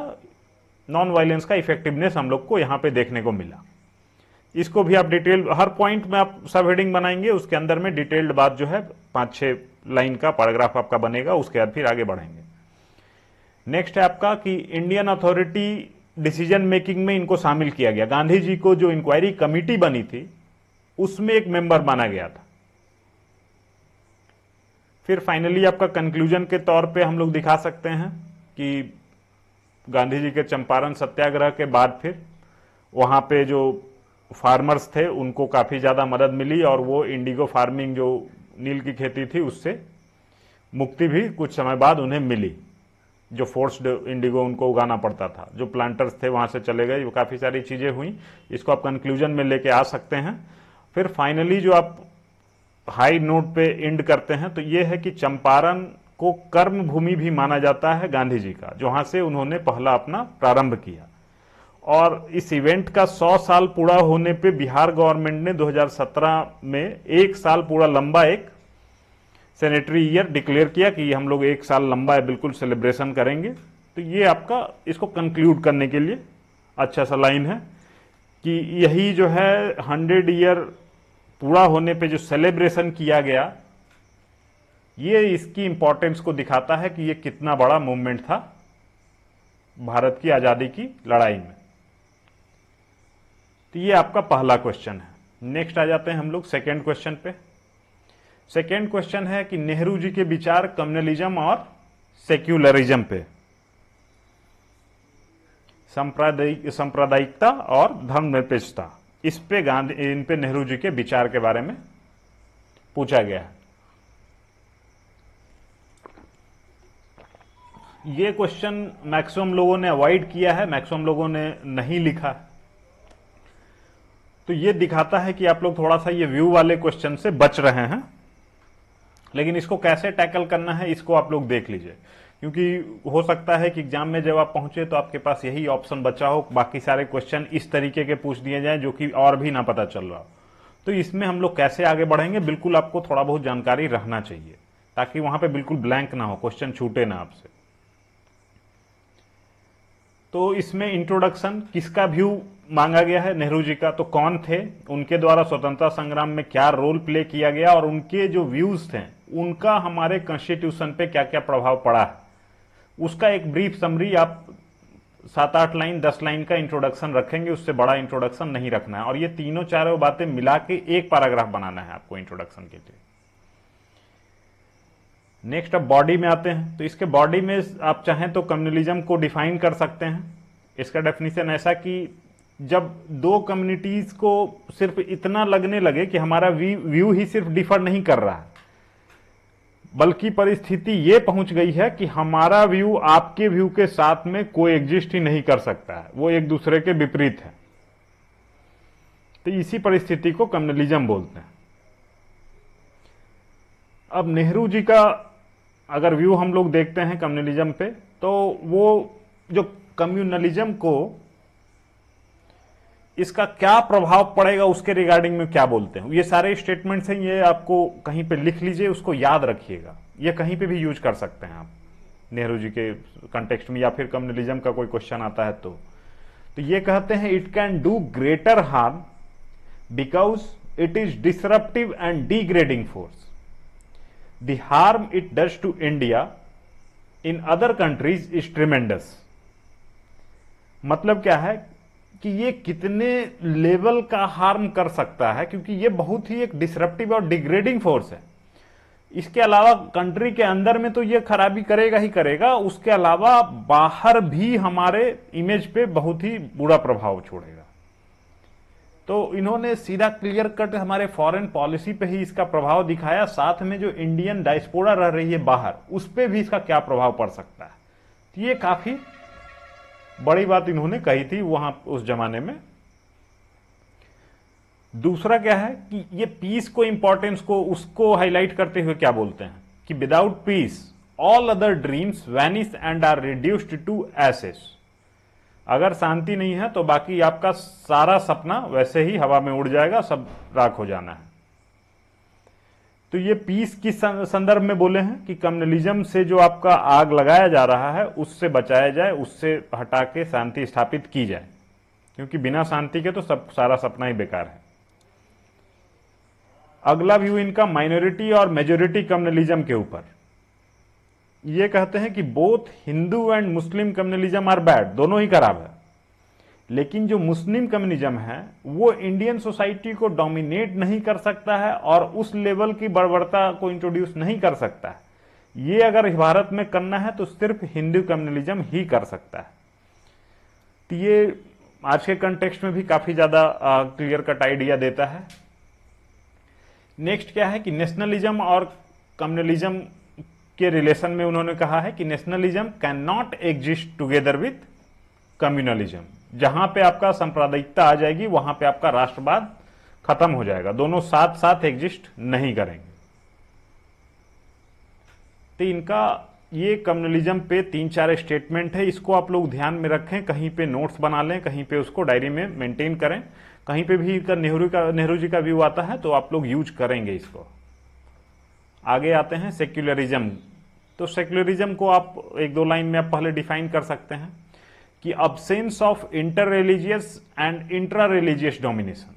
नॉन वायलेंस का इफेक्टिवनेस हम लोग को यहां पे देखने को मिला। इसको भी आप डिटेल हर पॉइंट में आप सब हेडिंग बनाएंगे, उसके अंदर में डिटेल्ड बात जो है 5-6 लाइन का पैराग्राफ आपका बनेगा, उसके बाद फिर आगे बढ़ेंगे। नेक्स्ट है आपका कि इंडियन अथॉरिटी डिसीजन मेकिंग में इनको शामिल किया गया। गांधी जी को जो इंक्वायरी कमिटी बनी थी उसमें एक मेंबर माना गया था। फिर फाइनली आपका कंक्लूजन के तौर पे हम लोग दिखा सकते हैं कि गांधी जी के चंपारण सत्याग्रह के बाद फिर वहां पे जो फार्मर्स थे उनको काफी ज्यादा मदद मिली और वो इंडिगो फार्मिंग जो नील की खेती थी उससे मुक्ति भी कुछ समय बाद उन्हें मिली। जो फोर्स्ड इंडिगो उनको उगाना पड़ता था, जो प्लांटर्स थे वहां से चले गए, वो काफी सारी चीजें हुई। इसको आप कंक्लूजन में लेके आ सकते हैं। फिर फाइनली जो आप हाई नोट पे एंड करते हैं तो ये है कि चंपारण को कर्म भूमि भी माना जाता है गांधी जी का, जहां से उन्होंने पहला अपना प्रारंभ किया। और इस इवेंट का 100 साल पूरा होने पे बिहार गवर्नमेंट ने 2017 में 1 साल पूरा लंबा एक सैनिटरी ईयर डिक्लेयर किया कि हम लोग एक साल लंबा है, बिल्कुल सेलिब्रेशन करेंगे। तो ये आपका इसको कंक्लूड करने के लिए अच्छा सा लाइन है कि यही जो है 100 ईयर पूरा होने पे जो सेलिब्रेशन किया गया, ये इसकी इंपॉर्टेंस को दिखाता है कि ये कितना बड़ा मूवमेंट था भारत की आजादी की लड़ाई में। तो ये आपका पहला क्वेश्चन है। नेक्स्ट आ जाते हैं हम लोग सेकेंड क्वेश्चन पे। सेकेंड क्वेश्चन है कि नेहरू जी के विचार कम्युनलिज्म और सेक्युलरिज्म पे, सांप्रदायिकता और धर्मनिरपेक्षता, इस पे इन पे नेहरू जी के विचार के बारे में पूछा गया है। ये क्वेश्चन मैक्सिमम लोगों ने अवॉइड किया है, मैक्सिमम लोगों ने नहीं लिखा। तो ये दिखाता है कि आप लोग थोड़ा सा ये व्यू वाले क्वेश्चन से बच रहे हैं, लेकिन इसको कैसे टैकल करना है इसको आप लोग देख लीजिए, क्योंकि हो सकता है कि एग्जाम में जब आप पहुंचे तो आपके पास यही ऑप्शन बचा हो, बाकी सारे क्वेश्चन इस तरीके के पूछ दिए जाएं जो कि और भी ना पता चल रहा हो। तो इसमें हम लोग कैसे आगे बढ़ेंगे, बिल्कुल आपको थोड़ा बहुत जानकारी रहना चाहिए ताकि वहां पे बिल्कुल ब्लैंक ना हो, क्वेश्चन छूटे ना आपसे। तो इसमें इंट्रोडक्शन किसका व्यू मांगा गया है, नेहरू जी का। तो कौन थे, उनके द्वारा स्वतंत्रता संग्राम में क्या रोल प्ले किया गया और उनके जो व्यूज थे उनका हमारे कॉन्स्टिट्यूशन पे क्या क्या प्रभाव पड़ा है, उसका एक ब्रीफ समरी आप 7-8 लाइन 10 लाइन का इंट्रोडक्शन रखेंगे, उससे बड़ा इंट्रोडक्शन नहीं रखना है। और ये तीनों चारों बातें मिला के एक पैराग्राफ बनाना है आपको इंट्रोडक्शन के लिए। नेक्स्ट अब बॉडी में आते हैं। तो इसके बॉडी में आप चाहें तो कम्युनलिज्म को डिफाइन कर सकते हैं। इसका डेफिनेशन ऐसा कि जब दो कम्युनिटीज को सिर्फ इतना लगने लगे कि हमारा व्यू ही सिर्फ डिफर नहीं कर रहा है, बल्कि परिस्थिति ये पहुंच गई है कि हमारा व्यू आपके व्यू के साथ में कोई एग्जिस्ट ही नहीं कर सकता है, वो एक दूसरे के विपरीत है। तो इसी परिस्थिति को कम्युनलिज्म बोलते हैं। अब नेहरू जी का अगर व्यू हम लोग देखते हैं कम्युनलिज्म पे, तो वो जो कम्युनलिज्म को इसका क्या प्रभाव पड़ेगा उसके रिगार्डिंग में क्या बोलते हैं, ये सारे स्टेटमेंट्स हैं, ये आपको कहीं पे लिख लीजिए, उसको याद रखिएगा, ये कहीं पे भी यूज कर सकते हैं आप नेहरू जी के कंटेक्स्ट में, या फिर कम्युनलिज्म का कोई क्वेश्चन आता है तो ये कहते हैं it can do greater harm because it is disruptive and degrading force. The harm it does to India in other countries is tremendous। मतलब क्या है कि ये कितने लेवल का हार्म कर सकता है, क्योंकि ये बहुत ही एक डिसरप्टिव और डिग्रेडिंग फोर्स है। इसके अलावा कंट्री के अंदर में तो ये खराबी करेगा ही करेगा, उसके अलावा बाहर भी हमारे इमेज पे बहुत ही बुरा प्रभाव छोड़ेगा। तो इन्होंने सीधा क्लियर कट हमारे फॉरेन पॉलिसी पे ही इसका प्रभाव दिखाया, साथ में जो इंडियन डायस्पोरा रह रही है बाहर, उस पे भी इसका क्या प्रभाव पड़ सकता है। तो ये काफी बड़ी बात इन्होंने कही थी वहां उस जमाने में। दूसरा क्या है कि ये पीस को इंपॉर्टेंस को उसको हाईलाइट करते हुए क्या बोलते हैं कि without peace all other dreams vanish and are reduced to ashes. अगर शांति नहीं है तो बाकी आपका सारा सपना वैसे ही हवा में उड़ जाएगा, सब राख हो जाना है। तो ये पीस किस संदर्भ में बोले हैं कि कम्युनलिज्म से जो आपका आग लगाया जा रहा है उससे बचाया जाए, उससे हटा के शांति स्थापित की जाए, क्योंकि बिना शांति के तो सब सारा सपना ही बेकार है। अगला व्यू इनका माइनॉरिटी और मेजोरिटी कम्युनलिज्म के ऊपर। ये कहते हैं कि both Hindu and Muslim communalism are bad, दोनों ही खराब है, लेकिन जो मुस्लिम कम्युनिज्म है वो इंडियन सोसाइटी को डोमिनेट नहीं कर सकता है और उस लेवल की बर्बरता को इंट्रोड्यूस नहीं कर सकता है। ये अगर भारत में करना है तो सिर्फ हिंदू कम्युनलिज्म ही कर सकता है। तो ये आज के कंटेक्स्ट में भी काफी ज्यादा क्लियर कट आइडिया देता है। नेक्स्ट क्या है कि नेशनलिज्म और कम्युनलिज्म के रिलेशन में उन्होंने कहा है कि nationalism can not exist together with communalism. जहां पे आपका सांप्रदायिकता आ जाएगी वहां पे आपका राष्ट्रवाद खत्म हो जाएगा, दोनों साथ साथ एग्जिस्ट नहीं करेंगे। तो इनका ये कम्युनलिज्म पे 3-4 स्टेटमेंट है, इसको आप लोग ध्यान में रखें, कहीं पे नोट्स बना लें, कहीं पे उसको डायरी में मेंटेन करें, कहीं पे भी नेहरू जी का व्यू आता है तो आप लोग यूज करेंगे इसको। आगे आते हैं सेक्युलरिज्म। तो सेक्युलरिज्म को आप एक दो लाइन में आप पहले डिफाइन कर सकते हैं कि absence of inter religious and intra religious domination,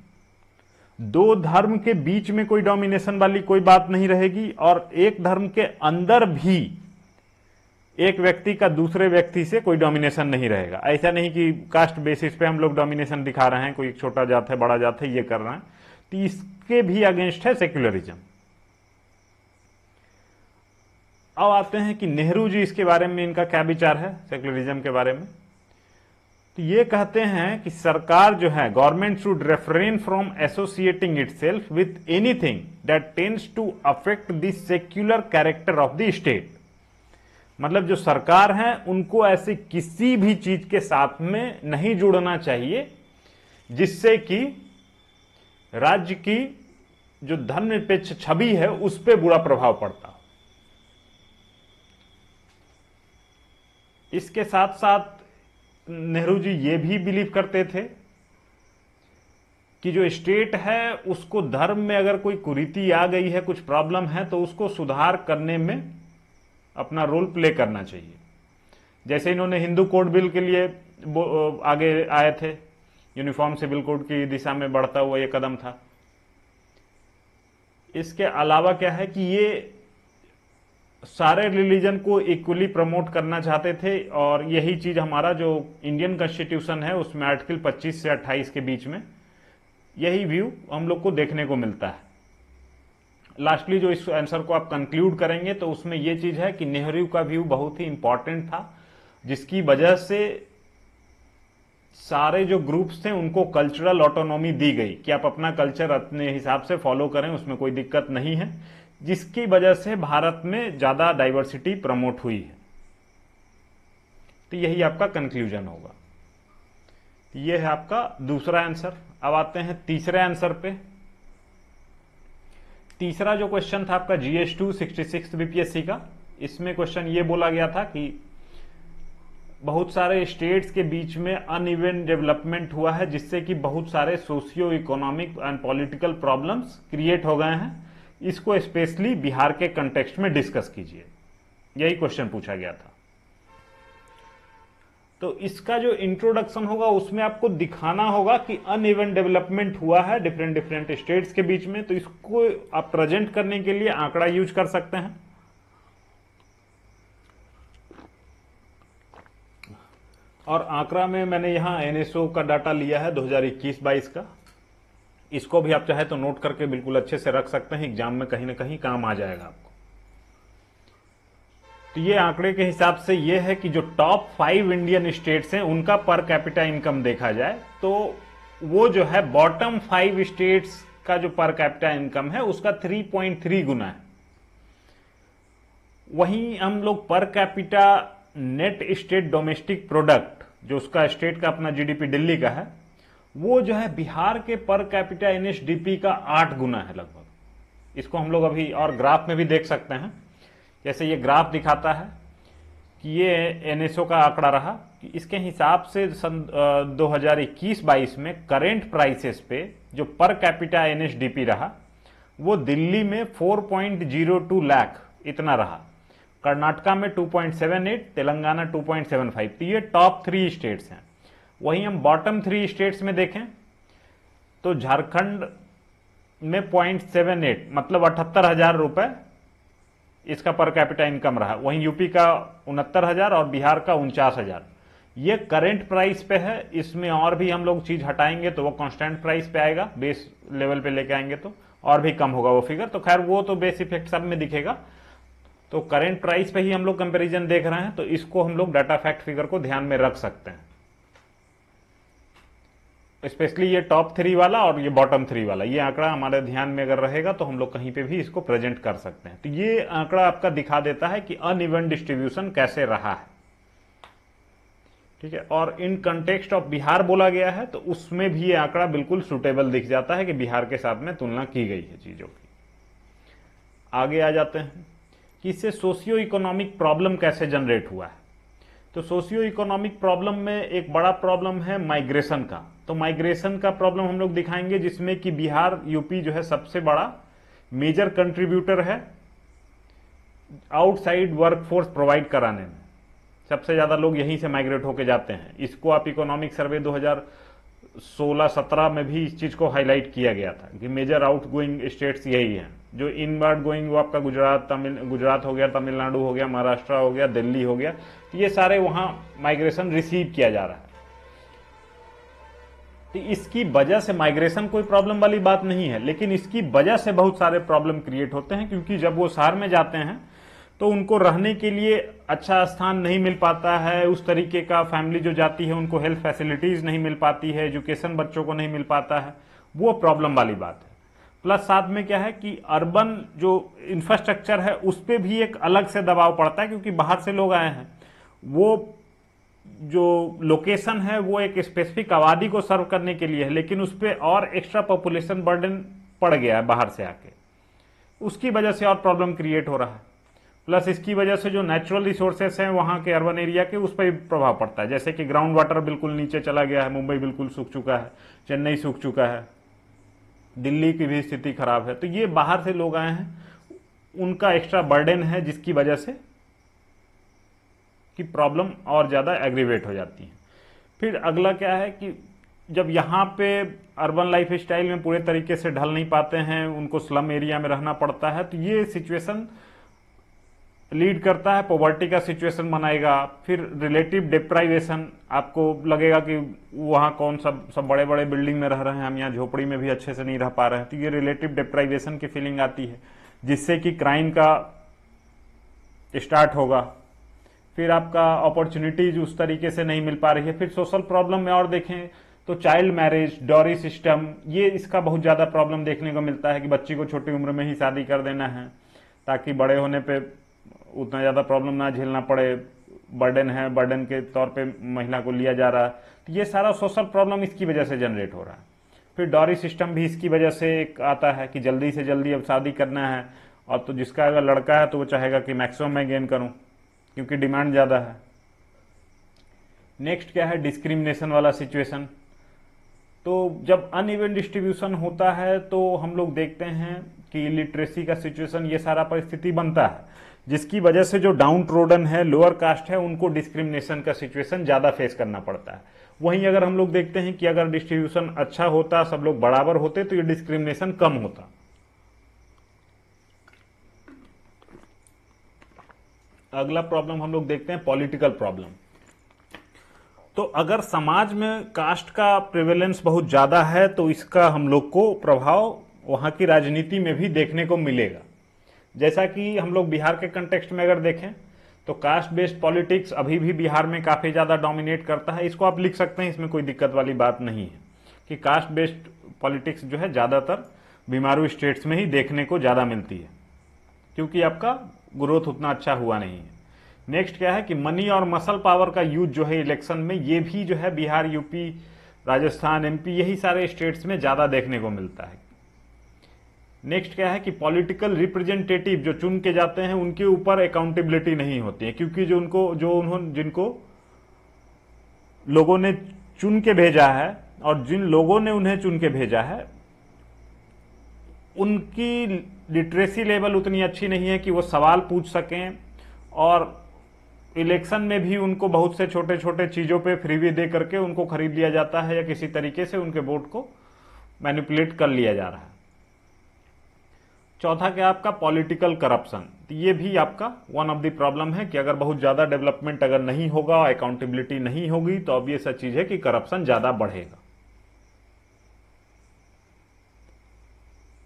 दो धर्म के बीच में कोई डोमिनेशन वाली कोई बात नहीं रहेगी, और एक धर्म के अंदर भी एक व्यक्ति का दूसरे व्यक्ति से कोई डोमिनेशन नहीं रहेगा। ऐसा नहीं कि कास्ट बेसिस पे हम लोग डोमिनेशन दिखा रहे हैं, कोई छोटा जात है बड़ा जात है ये कर रहे हैं, तो इसके भी अगेंस्ट है सेक्युलरिज्म। अब आते हैं कि नेहरू जी इसके बारे में इनका क्या विचार है सेक्युलरिज्म के बारे में। तो ये कहते हैं कि सरकार जो है, government should refrain from associating itself with anything that tends to affect the secular character of the state. मतलब जो सरकार है उनको ऐसे किसी भी चीज के साथ में नहीं जुड़ना चाहिए जिससे कि राज्य की जो धर्मनिरपेक्ष छवि है उस पर बुरा प्रभाव पड़ता हो। इसके साथ साथ नेहरू जी ये भी बिलीव करते थे कि जो स्टेट है उसको धर्म में अगर कोई कुरीति आ गई है, कुछ प्रॉब्लम है, तो उसको सुधार करने में अपना रोल प्ले करना चाहिए। जैसे इन्होंने हिंदू कोड बिल के लिए आगे आए थे, यूनिफॉर्म सिविल कोड की दिशा में बढ़ता हुआ ये कदम था। इसके अलावा क्या है कि ये सारे रिलीजन को इक्वली प्रमोट करना चाहते थे, और यही चीज हमारा जो इंडियन कॉन्स्टिट्यूशन है उसमें आर्टिकल 25 से 28 के बीच में यही व्यू हम लोग को देखने को मिलता है। लास्टली जो इस आंसर को आप कंक्लूड करेंगे तो उसमें यह चीज है कि नेहरू का व्यू बहुत ही इंपॉर्टेंट था, जिसकी वजह से सारे जो ग्रुप्स थे उनको कल्चरल ऑटोनॉमी दी गई कि आप अपना कल्चर अपने हिसाब से फॉलो करें, उसमें कोई दिक्कत नहीं है, जिसकी वजह से भारत में ज्यादा डाइवर्सिटी प्रमोट हुई है। तो यही आपका कंक्लूजन होगा। यह है आपका दूसरा आंसर। अब आते हैं तीसरे आंसर पे। तीसरा जो क्वेश्चन था आपका GS2 66 बीपीएससी का, इसमें क्वेश्चन ये बोला गया था कि बहुत सारे स्टेट्स के बीच में अनइवन डेवलपमेंट हुआ है, जिससे कि बहुत सारे socio economic and political problems create हो गए हैं। इसको स्पेशली बिहार के कंटेक्स्ट में डिस्कस कीजिए, यही क्वेश्चन पूछा गया था। तो इसका जो इंट्रोडक्शन होगा उसमें आपको दिखाना होगा कि अनइवन डेवलपमेंट हुआ है डिफरेंट डिफरेंट स्टेट्स के बीच में। तो इसको आप प्रेजेंट करने के लिए आंकड़ा यूज कर सकते हैं। और आंकड़ा में मैंने यहां NSO का डाटा लिया है 2021-22 का। इसको भी आप चाहे तो नोट करके बिल्कुल अच्छे से रख सकते हैं, एग्जाम में कहीं ना कहीं काम आ जाएगा आपको। तो ये आंकड़े के हिसाब से ये है कि जो टॉप 5 इंडियन स्टेट्स हैं उनका पर कैपिटा इनकम देखा जाए तो वो जो है बॉटम 5 स्टेट्स का जो पर कैपिटा इनकम है उसका 3.3 गुना है। वहीं हम लोग per capita net state domestic product, जो उसका स्टेट का अपना GDP दिल्ली का है, वो जो है बिहार के पर कैपिटा NSDP का 8 गुना है लगभग। इसको हम लोग अभी और ग्राफ में भी देख सकते हैं। जैसे ये ग्राफ दिखाता है कि ये NSO का आंकड़ा रहा कि इसके हिसाब से सन 2021-22 में करेंट प्राइसेस पे जो पर कैपिटा NSDP रहा वो दिल्ली में 4.02 लाख इतना रहा, कर्नाटका में 2.78, तेलंगाना 2.75। तो ये टॉप 3 स्टेट्स हैं। वहीं हम बॉटम 3 स्टेट्स में देखें तो झारखंड में 0.78 मतलब 78,000 रुपए इसका पर कैपिटा इनकम रहा। वहीं यूपी का 69,000 और बिहार का 49,000। ये करंट प्राइस पे है। इसमें और भी हम लोग चीज हटाएंगे तो वो कांस्टेंट प्राइस पे आएगा, बेस लेवल पे लेके आएंगे तो और भी कम होगा वो फिगर। तो खैर वो तो बेस इफेक्ट सब में दिखेगा। तो करंट प्राइस पे ही हम लोग कंपैरिजन देख रहे हैं, तो इसको हम लोग डाटा फैक्ट फिगर को ध्यान में रख सकते हैं। स्पेशली ये टॉप 3 वाला और ये बॉटम 3 वाला, ये आंकड़ा हमारे ध्यान में अगर रहेगा तो हम लोग कहीं पे भी इसको प्रेजेंट कर सकते हैं। तो ये आंकड़ा आपका दिखा देता है कि अनइवन डिस्ट्रीब्यूशन कैसे रहा है, ठीक है। और इन कंटेक्स्ट ऑफ बिहार बोला गया है तो उसमें भी ये आंकड़ा बिल्कुल सुटेबल दिख जाता है कि बिहार के साथ में तुलना की गई है चीजों की। आगे आ जाते हैं कि इससे सोशियो इकोनॉमिक प्रॉब्लम कैसे जनरेट हुआ है। तो सोशियो इकोनॉमिक प्रॉब्लम में एक बड़ा प्रॉब्लम है माइग्रेशन का। तो माइग्रेशन का प्रॉब्लम हम लोग दिखाएंगे जिसमें कि बिहार यूपी जो है सबसे बड़ा मेजर कंट्रीब्यूटर है आउटसाइड वर्कफोर्स प्रोवाइड कराने में सबसे ज्यादा लोग यहीं से माइग्रेट होके जाते हैं। इसको आप इकोनॉमिक सर्वे 2016-17 में भी इस चीज को हाईलाइट किया गया था कि मेजर आउट गोइंग स्टेट्स यही हैं। जो इनवर्ड गोइंग वो आपका गुजरात हो गया, तमिलनाडु हो गया, महाराष्ट्र हो गया, दिल्ली हो गया, तो ये सारे वहां माइग्रेशन रिसीव किया जा रहा है। तो इसकी वजह से माइग्रेशन कोई प्रॉब्लम वाली बात नहीं है, लेकिन इसकी वजह से बहुत सारे प्रॉब्लम क्रिएट होते हैं, क्योंकि जब वो शहर में जाते हैं तो उनको रहने के लिए अच्छा स्थान नहीं मिल पाता है, उस तरीके का फैमिली जो जाती है उनको हेल्थ फैसिलिटीज नहीं मिल पाती है, एजुकेशन बच्चों को नहीं मिल पाता है, वो प्रॉब्लम वाली बात है। प्लस साथ में क्या है कि अर्बन जो इंफ्रास्ट्रक्चर है उस पर भी एक अलग से दबाव पड़ता है, क्योंकि बाहर से लोग आए हैं, वो जो लोकेशन है वो एक स्पेसिफिक आबादी को सर्व करने के लिए है, लेकिन उस पर और एक्स्ट्रा पॉपुलेशन बर्डन पड़ गया है बाहर से आके, उसकी वजह से और प्रॉब्लम क्रिएट हो रहा है। प्लस इसकी वजह से जो नेचुरल रिसोर्सेस हैं वहां के अर्बन एरिया के, उस पर भी प्रभाव पड़ता है। जैसे कि ग्राउंड वाटर बिल्कुल नीचे चला गया है, मुंबई बिल्कुल सूख चुका है, चेन्नई सूख चुका है, दिल्ली की भी स्थिति खराब है। तो ये बाहर से लोग आए हैं, उनका एक्स्ट्रा बर्डन है, जिसकी वजह से कि प्रॉब्लम और ज्यादा एग्रीवेट हो जाती है। फिर अगला क्या है कि जब यहाँ पे अर्बन लाइफ स्टाइल में पूरे तरीके से ढल नहीं पाते हैं, उनको स्लम एरिया में रहना पड़ता है, तो ये सिचुएशन लीड करता है पॉवर्टी का सिचुएशन बनाएगा। फिर रिलेटिव डिप्राइवेशन, आपको लगेगा कि वहाँ कौन सब बड़े बड़े बिल्डिंग में रह रहे हैं, हम यहाँ झोपड़ी में भी अच्छे से नहीं रह पा रहे हैं, तो ये रिलेटिव डिप्राइवेशन की फीलिंग आती है, जिससे कि क्राइम का स्टार्ट होगा। फिर आपका अपॉर्चुनिटीज उस तरीके से नहीं मिल पा रही है। फिर सोशल प्रॉब्लम में और देखें तो चाइल्ड मैरिज, डॉरी सिस्टम, ये इसका बहुत ज्यादा प्रॉब्लम देखने को मिलता है कि बच्ची को छोटी उम्र में ही शादी कर देना है ताकि बड़े होने पे उतना ज्यादा प्रॉब्लम ना झेलना पड़े। बर्डन है, बर्डन के तौर पे महिला को लिया जा रहा है, तो ये सारा सोशल प्रॉब्लम इसकी वजह से जनरेट हो रहा है। फिर डॉरी सिस्टम भी इसकी वजह से एक आता है कि जल्दी से जल्दी अब शादी करना है, और तो जिसका अगर लड़का है तो वो चाहेगा कि मैक्सिमम मैं गेन करूं क्योंकि डिमांड ज्यादा है। नेक्स्ट क्या है, डिस्क्रिमिनेशन वाला सिचुएशन। तो जब अनइवन डिस्ट्रीब्यूशन होता है तो हम लोग देखते हैं कि लिटरेसी का सिचुएशन, ये सारा परिस्थिति बनता है, जिसकी वजह से जो डाउन ट्रोडन है, लोअर कास्ट है, उनको डिस्क्रिमिनेशन का सिचुएशन ज्यादा फेस करना पड़ता है। वहीं अगर हम लोग देखते हैं कि अगर डिस्ट्रीब्यूशन अच्छा होता, सब लोग बराबर होते, तो ये डिस्क्रिमिनेशन कम होता। अगला प्रॉब्लम हम लोग देखते हैं पॉलिटिकल प्रॉब्लम। तो अगर समाज में कास्ट का प्रिवेलेंस बहुत ज्यादा है तो इसका हम लोग को प्रभाव वहां की राजनीति में भी देखने को मिलेगा। जैसा कि हम लोग बिहार के कंटेक्स्ट में अगर देखें तो कास्ट बेस्ड पॉलिटिक्स अभी भी बिहार में काफी ज्यादा डोमिनेट करता है। इसको आप लिख सकते हैं, इसमें कोई दिक्कत वाली बात नहीं है कि कास्ट बेस्ड पॉलिटिक्स जो है ज्यादातर बीमारू स्टेट्स में ही देखने को ज्यादा मिलती है, क्योंकि आपका ग्रोथ उतना अच्छा हुआ नहीं है। नेक्स्ट क्या है कि मनी और मसल पावर का यूज जो है इलेक्शन में, ये भी जो है बिहार, यूपी, राजस्थान, एमपी, यही सारे स्टेट्स में ज्यादा देखने को मिलता है। नेक्स्ट क्या है कि पॉलिटिकल रिप्रेजेंटेटिव जो चुन के जाते हैं उनके ऊपर अकाउंटेबिलिटी नहीं होती है, क्योंकि जिनको लोगों ने चुन के भेजा है और जिन लोगों ने उन्हें चुन के भेजा है उनकी लिटरेसी लेवल उतनी अच्छी नहीं है कि वो सवाल पूछ सकें, और इलेक्शन में भी उनको बहुत से छोटे छोटे चीजों पे फ्रीवी दे करके उनको खरीद लिया जाता है, या किसी तरीके से उनके वोट को मैनिपुलेट कर लिया जा रहा है। चौथा क्या आपका पॉलिटिकल करप्शन। तो ये भी आपका वन ऑफ द प्रॉब्लम है कि अगर बहुत ज्यादा डेवलपमेंट अगर नहीं होगा, अकाउंटेबिलिटी नहीं होगी, तो ऑब्वियस चीज है कि करप्शन ज्यादा बढ़ेगा।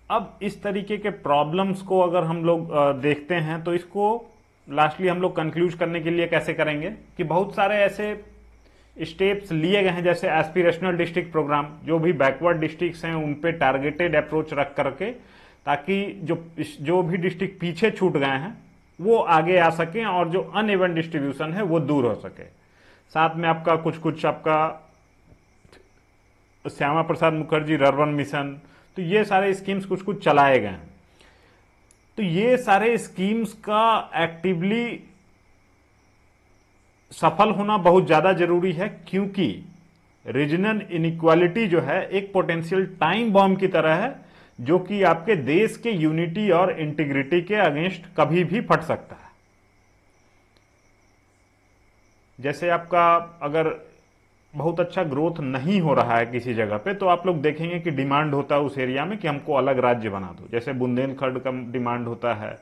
अब इस तरीके के प्रॉब्लम्स को अगर हम लोग देखते हैं तो इसको लास्टली हम लोग कंक्लूज करने के लिए कैसे करेंगे कि बहुत सारे ऐसे स्टेप्स लिए गए हैं, जैसे एस्पिरेशनल डिस्ट्रिक्ट प्रोग्राम, जो भी बैकवर्ड डिस्ट्रिक्ट्स हैं उन पे टारगेटेड अप्रोच रख करके, ताकि जो भी डिस्ट्रिक्ट पीछे छूट गए हैं वो आगे आ सकें और जो अनइवन डिस्ट्रीब्यूशन है वो दूर हो सके। साथ में आपका कुछ आपका श्यामा प्रसाद मुखर्जी अर्बन मिशन, तो ये सारे स्कीम्स कुछ चलाए गए हैं। तो ये सारे स्कीम्स का एक्टिवली सफल होना बहुत ज्यादा जरूरी है, क्योंकि रीजनल इनइक्वालिटी जो है एक पोटेंशियल टाइम बॉम्ब की तरह है, जो कि आपके देश के यूनिटी और इंटीग्रिटी के अगेंस्ट कभी भी फट सकता है। जैसे आपका अगर बहुत अच्छा ग्रोथ नहीं हो रहा है किसी जगह पे, तो आप लोग देखेंगे कि डिमांड होता है उस एरिया में कि हमको अलग राज्य बना दो। जैसे बुंदेलखंड का डिमांड होता है,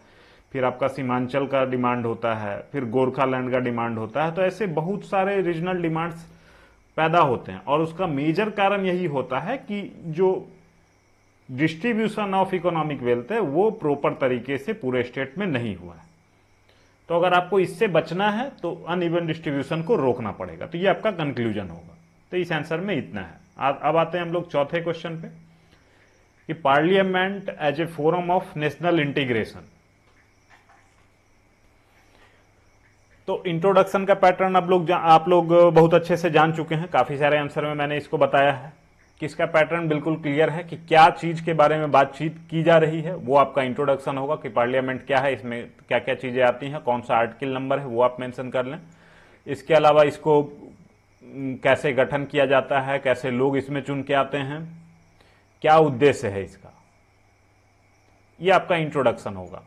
फिर आपका सीमांचल का डिमांड होता है, फिर गोरखालैंड का डिमांड होता है। तो ऐसे बहुत सारे रीजनल डिमांड्स पैदा होते हैं, और उसका मेजर कारण यही होता है कि जो डिस्ट्रीब्यूशन ऑफ इकोनॉमिक वेल्थ है वो प्रॉपर तरीके से पूरे स्टेट में नहीं हुआ है। तो अगर आपको इससे बचना है तो अनइवन डिस्ट्रीब्यूशन को रोकना पड़ेगा। तो ये आपका कंक्लूजन होगा। तो इस आंसर में इतना है। अब आते हैं हम लोग चौथे क्वेश्चन पे कि parliament as a forum of national integration. तो इंट्रोडक्शन का पैटर्न आप लोग बहुत अच्छे से जान चुके हैं। काफी सारे आंसर में मैंने इसको बताया है कि इसका पैटर्न बिल्कुल क्लियर है कि क्या चीज के बारे में बातचीत की जा रही है। वो आपका इंट्रोडक्शन होगा कि पार्लियामेंट क्या है, इसमें क्या क्या चीजें आती हैं, कौन सा आर्टिकल नंबर है वो आप मेंशन कर लें। इसके अलावा इसको कैसे गठन किया जाता है, कैसे लोग इसमें चुन के आते हैं, क्या उद्देश्य है इसका, ये आपका इंट्रोडक्शन होगा।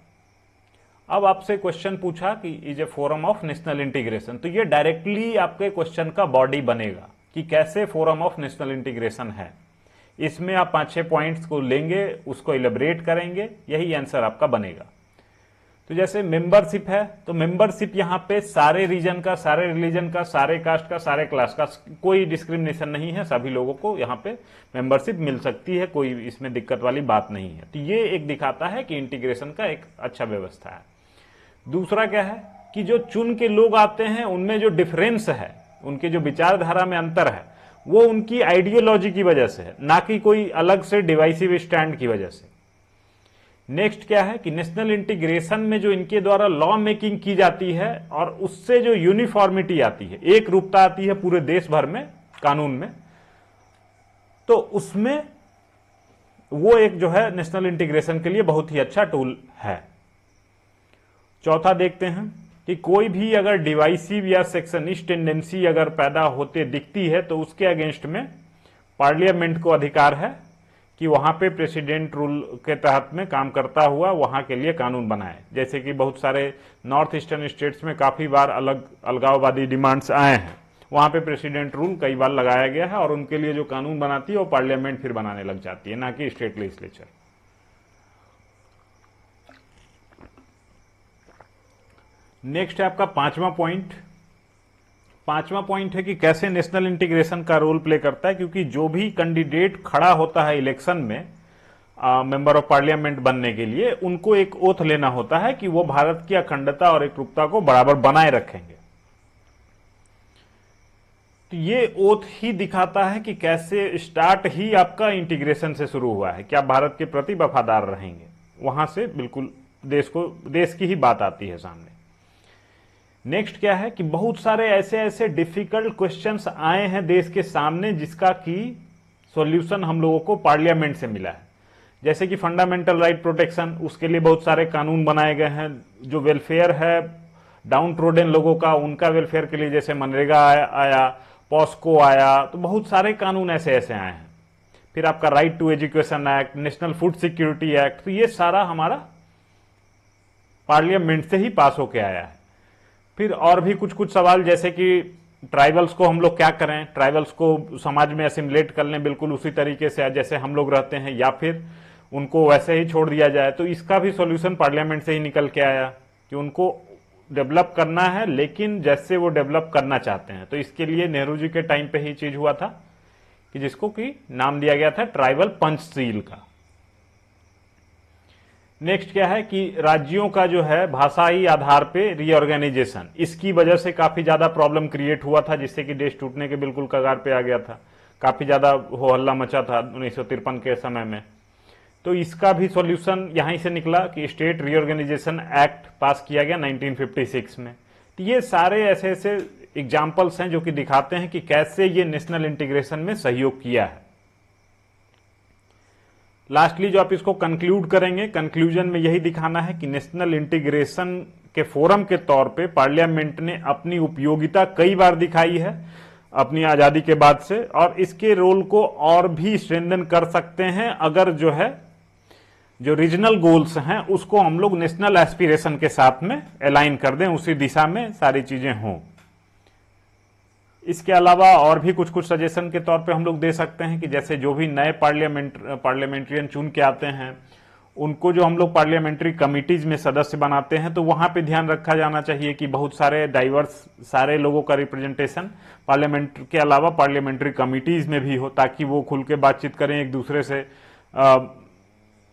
अब आपसे क्वेश्चन पूछा कि is a forum of national integration, तो ये डायरेक्टली आपके क्वेश्चन का बॉडी बनेगा कि कैसे फोरम ऑफ नेशनल इंटीग्रेशन है। इसमें आप 5-6 पॉइंट्स को लेंगे, उसको इलेबरेट करेंगे, यही आंसर आपका बनेगा। तो जैसे मेंबरशिप है, तो मेंबरशिप यहां पे सारे रीजन का, सारे रिलीजन का, सारे कास्ट का, सारे क्लास का, कोई डिस्क्रिमिनेशन नहीं है। सभी लोगों को यहां पे मेंबरशिप मिल सकती है, कोई इसमें दिक्कत वाली बात नहीं है। तो ये एक दिखाता है कि इंटीग्रेशन का एक अच्छा व्यवस्था है। दूसरा क्या है कि जो चुन के लोग आते हैं उनमें जो डिफरेंस है, उनके जो विचारधारा में अंतर है, वो उनकी आइडियोलॉजी की वजह से है, ना कि कोई अलग से डिवाइसिव स्टैंड की वजह से। नेक्स्ट क्या है कि नेशनल इंटीग्रेशन में जो इनके द्वारा लॉ मेकिंग की जाती है और उससे जो यूनिफॉर्मिटी आती है, एक रूपता आती है पूरे देश भर में कानून में, तो उसमें वो एक जो है नेशनल इंटीग्रेशन के लिए बहुत ही अच्छा टूल है। चौथा देखते हैं कि कोई भी अगर डिवाइसिव या सेक्शनिस्ट टेंडेंसी अगर पैदा होते दिखती है तो उसके अगेंस्ट में पार्लियामेंट को अधिकार है कि वहां पे प्रेसिडेंट रूल के तहत में काम करता हुआ वहां के लिए कानून बनाए। जैसे कि बहुत सारे नॉर्थ ईस्टर्न स्टेट्स में काफी बार अलगाववादी डिमांड्स आए हैं, वहां पे प्रेसिडेंट रूल कई बार लगाया गया है और उनके लिए जो कानून बनाती है वो पार्लियामेंट फिर बनाने लग जाती है, ना कि स्टेट लेजिस्लेचर। नेक्स्ट है आपका पांचवा पॉइंट। पांचवा पॉइंट है कि कैसे नेशनल इंटीग्रेशन का रोल प्ले करता है, क्योंकि जो भी कैंडिडेट खड़ा होता है इलेक्शन में मेंबर ऑफ पार्लियामेंट बनने के लिए, उनको एक ओथ लेना होता है कि वो भारत की अखंडता और एकरूपता को बराबर बनाए रखेंगे। तो ये ओथ ही दिखाता है कि कैसे स्टार्ट ही आपका इंटीग्रेशन से शुरू हुआ है, क्या भारत के प्रति वफादार रहेंगे। वहां से बिल्कुल देश की ही बात आती है सामने। नेक्स्ट क्या है कि बहुत सारे ऐसे डिफिकल्ट क्वेश्चंस आए हैं देश के सामने जिसका की सॉल्यूशन हम लोगों को पार्लियामेंट से मिला है। जैसे कि फंडामेंटल राइट प्रोटेक्शन, उसके लिए बहुत सारे कानून बनाए गए हैं। जो वेलफेयर है डाउन ट्रोडन लोगों का, उनका वेलफेयर के लिए जैसे मनरेगा आया, पॉस्को आया, तो बहुत सारे कानून ऐसे आए हैं। फिर आपका right to education act, national food security act, तो ये सारा हमारा पार्लियामेंट से ही पास होके आया है। फिर और भी कुछ सवाल, जैसे कि ट्राइबल्स को हम लोग क्या करें, ट्राइबल्स को समाज में असिमिलेट कर लें बिल्कुल उसी तरीके से जैसे हम लोग रहते हैं, या फिर उनको वैसे ही छोड़ दिया जाए। तो इसका भी सॉल्यूशन पार्लियामेंट से ही निकल के आया कि उनको डेवलप करना है, लेकिन जैसे वो डेवलप करना चाहते हैं। तो इसके लिए नेहरू जी के टाइम पे ही चीज हुआ था कि जिसको कि नाम दिया गया था ट्राइबल पंचशील का। नेक्स्ट क्या है कि राज्यों का जो है भाषाई आधार पे रीऑर्गेनाइजेशन, इसकी वजह से काफी ज्यादा प्रॉब्लम क्रिएट हुआ था, जिससे कि देश टूटने के बिल्कुल कगार पे आ गया था। काफी ज्यादा हो हल्ला मचा था 1953 के समय में। तो इसका भी सॉल्यूशन यहीं से निकला कि स्टेट रीऑर्गेनाइजेशन एक्ट पास किया गया 1956 में। तो ये सारे ऐसे एग्जाम्पल्स हैं जो कि दिखाते हैं कि कैसे ये नेशनल इंटीग्रेशन में सहयोग किया है। लास्टली जो आप इसको कंक्लूड करेंगे, कंक्लूजन में यही दिखाना है कि नेशनल इंटीग्रेशन के फोरम के तौर पे पार्लियामेंट ने अपनी उपयोगिता कई बार दिखाई है अपनी आजादी के बाद से, और इसके रोल को और भी स्ट्रेंथन कर सकते हैं अगर जो है जो रीजनल गोल्स हैं उसको हम लोग नेशनल एस्पिरेशन के साथ में अलाइन कर दें, उसी दिशा में सारी चीजें हों। इसके अलावा और भी कुछ कुछ सजेशन के तौर पे हम लोग दे सकते हैं कि जैसे जो भी नए पार्लियामेंट्रियन चुन के आते हैं उनको जो हम लोग पार्लियामेंट्री कमिटीज में सदस्य बनाते हैं, तो वहां पे ध्यान रखा जाना चाहिए कि बहुत सारे डाइवर्स सारे लोगों का रिप्रेजेंटेशन पार्लियामेंट के अलावा पार्लियामेंट्री कमिटीज में भी हो, ताकि वो खुल के बातचीत करें एक दूसरे से,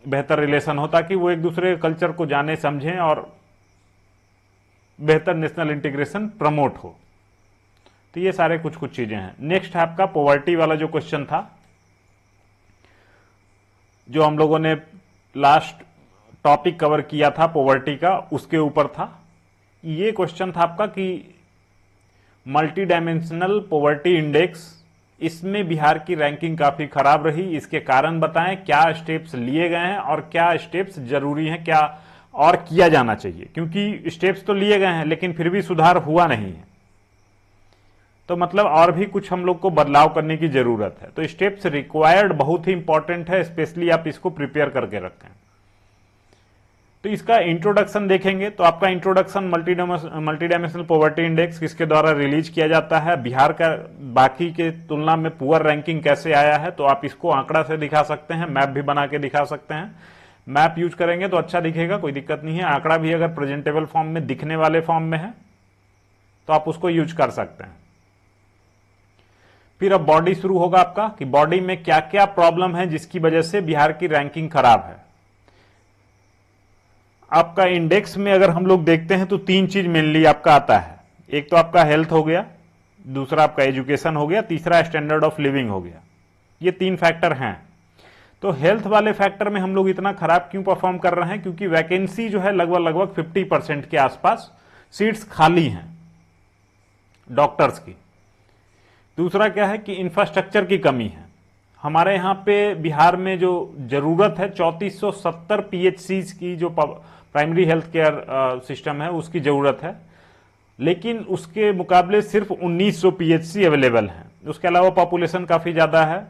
बेहतर रिलेशन हो, ताकि वो एक दूसरे कल्चर को जाने समझें और बेहतर नेशनल इंटीग्रेशन प्रमोट हो। तो ये सारे कुछ कुछ चीजें हैं। नेक्स्ट है आपका पॉवर्टी वाला जो क्वेश्चन था, जो हम लोगों ने लास्ट टॉपिक कवर किया था पॉवर्टी का, उसके ऊपर था। ये क्वेश्चन था आपका कि मल्टी डायमेंशनल पॉवर्टी इंडेक्स, इसमें बिहार की रैंकिंग काफी खराब रही, इसके कारण बताएं, क्या स्टेप्स लिए गए हैं और क्या स्टेप्स जरूरी हैं, क्या और किया जाना चाहिए, क्योंकि स्टेप्स तो लिए गए हैं लेकिन फिर भी सुधार हुआ नहीं है, तो मतलब और भी कुछ हम लोग को बदलाव करने की जरूरत है। तो स्टेप्स रिक्वायर्ड बहुत ही इंपॉर्टेंट है, स्पेशली आप इसको प्रिपेयर करके रखें। तो इसका इंट्रोडक्शन देखेंगे तो आपका introduction multi dimensional poverty index किसके द्वारा रिलीज किया जाता है, बिहार का बाकी के तुलना में पुअर रैंकिंग कैसे आया है, तो आप इसको आंकड़ा से दिखा सकते हैं, मैप भी बना के दिखा सकते हैं। मैप यूज करेंगे तो अच्छा दिखेगा, कोई दिक्कत नहीं है। आंकड़ा भी अगर प्रेजेंटेबल फॉर्म में, दिखने वाले फॉर्म में है तो आप उसको यूज कर सकते हैं। फिर अब बॉडी शुरू होगा आपका कि बॉडी में क्या क्या प्रॉब्लम है जिसकी वजह से बिहार की रैंकिंग खराब है। आपका इंडेक्स में अगर हम लोग देखते हैं तो तीन चीज मेनली आपका आता है। एक तो आपका हेल्थ हो गया, दूसरा आपका एजुकेशन हो गया, तीसरा स्टैंडर्ड ऑफ लिविंग हो गया। ये तीन फैक्टर हैं। तो हेल्थ वाले फैक्टर में हम लोग इतना खराब क्यों परफॉर्म कर रहे हैं, क्योंकि वैकेंसी जो है लगभग 50% के आसपास सीट्स खाली हैं डॉक्टर्स की। दूसरा क्या है कि इंफ्रास्ट्रक्चर की कमी है। हमारे यहाँ पे बिहार में जो जरूरत है 3470 पीएचसीज की, जो प्राइमरी हेल्थ केयर सिस्टम है उसकी जरूरत है, लेकिन उसके मुकाबले सिर्फ 1900 पीएचसी अवेलेबल हैं। उसके अलावा पॉपुलेशन काफी ज्यादा है,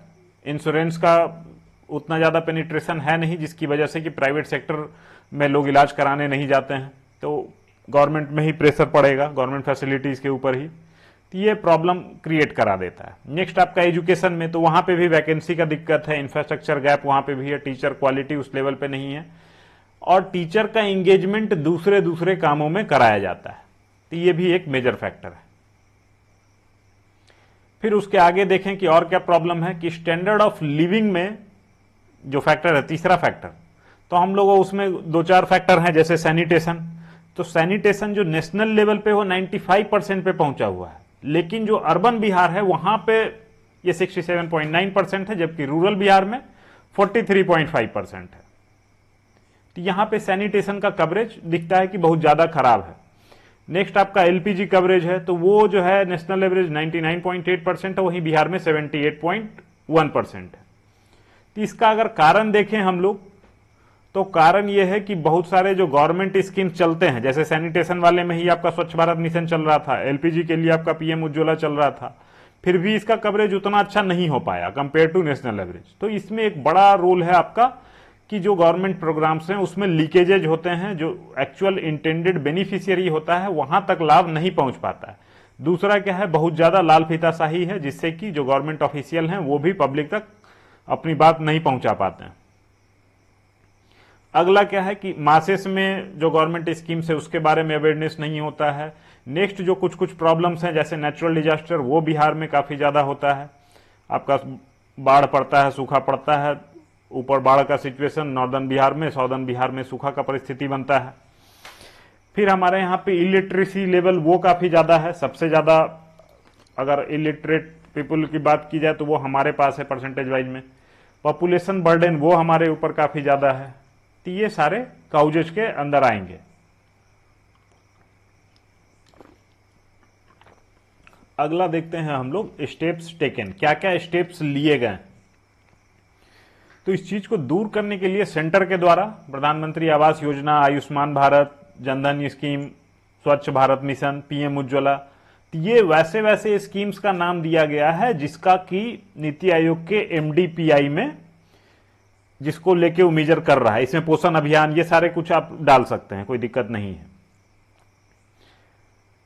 इंश्योरेंस का उतना ज्यादा पेनिट्रेशन है नहीं, जिसकी वजह से कि प्राइवेट सेक्टर में लोग इलाज कराने नहीं जाते हैं, तो गवर्नमेंट में ही प्रेशर पड़ेगा, गवर्नमेंट फैसिलिटीज के ऊपर ही, तो ये प्रॉब्लम क्रिएट करा देता है। नेक्स्ट आपका एजुकेशन में, तो वहां पे भी वैकेंसी का दिक्कत है, इंफ्रास्ट्रक्चर गैप वहां पे भी है, टीचर क्वालिटी उस लेवल पे नहीं है, और टीचर का एंगेजमेंट दूसरे कामों में कराया जाता है, तो ये भी एक मेजर फैक्टर है। फिर उसके आगे देखें कि और क्या प्रॉब्लम है, कि स्टैंडर्ड ऑफ लिविंग में जो फैक्टर है, तीसरा फैक्टर, तो हम लोग उसमें दो चार फैक्टर हैं, जैसे सैनिटेशन। तो सैनिटेशन जो नेशनल लेवल पे वो 95% पे पहुंचा हुआ है, लेकिन जो अर्बन बिहार है वहां पे ये 67.9% है, जबकि रूरल बिहार में 43.5% है। तो यहां पे सैनिटेशन का कवरेज दिखता है कि बहुत ज्यादा खराब है। नेक्स्ट आपका एलपीजी कवरेज है, तो वो जो है नेशनल एवरेज 99.8% है, वहीं बिहार में 78.1% है। तो इसका अगर कारण देखें हम लोग, तो कारण यह है कि बहुत सारे जो गवर्नमेंट स्कीम चलते हैं, जैसे सैनिटेशन वाले में ही आपका स्वच्छ भारत मिशन चल रहा था, एलपीजी के लिए आपका पीएम उज्ज्वला चल रहा था, फिर भी इसका कवरेज उतना अच्छा नहीं हो पाया कंपेयर टू नेशनल एवरेज। तो इसमें एक बड़ा रोल है आपका कि जो गवर्नमेंट प्रोग्राम्स हैं उसमें लीकेजेज होते हैं, जो एक्चुअल इंटेंडेड बेनिफिशियरी होता है वहां तक लाभ नहीं पहुंच पाता है। दूसरा क्या है, बहुत ज्यादा लाल फीताशाही है, जिससे कि जो गवर्नमेंट ऑफिशियल हैं वो भी पब्लिक तक अपनी बात नहीं पहुंचा पाते हैं। अगला क्या है कि मासेस में जो गवर्नमेंट स्कीम्स है उसके बारे में अवेयरनेस नहीं होता है। नेक्स्ट जो कुछ कुछ प्रॉब्लम्स हैं, जैसे नेचुरल डिजास्टर, वो बिहार में काफी ज्यादा होता है। आपका बाढ़ पड़ता है, सूखा पड़ता है, ऊपर बाढ़ का सिचुएशन नॉर्दर्न बिहार में, साउदर्न बिहार में सूखा का परिस्थिति बनता है। फिर हमारे यहाँ पे इलिटरेसी लेवल वो काफी ज्यादा है, सबसे ज्यादा अगर इलिटरेट पीपुल की बात की जाए तो वो हमारे पास है परसेंटेज वाइज में। पॉपुलेशन बर्डन वो हमारे ऊपर काफी ज्यादा है। तो ये सारे काउजेज के अंदर आएंगे। अगला देखते हैं हम लोग स्टेप्स टेकन, क्या क्या स्टेप्स लिए गए। तो इस चीज को दूर करने के लिए सेंटर के द्वारा प्रधानमंत्री आवास योजना, आयुष्मान भारत, जनधन स्कीम, स्वच्छ भारत मिशन, पीएम उज्ज्वला, ये वैसे वैसे स्कीम्स का नाम दिया गया है जिसका कि नीति आयोग के एमडीपीआई में जिसको लेके वो मेजर कर रहा है। इसमें पोषण अभियान ये सारे कुछ आप डाल सकते हैं, कोई दिक्कत नहीं है।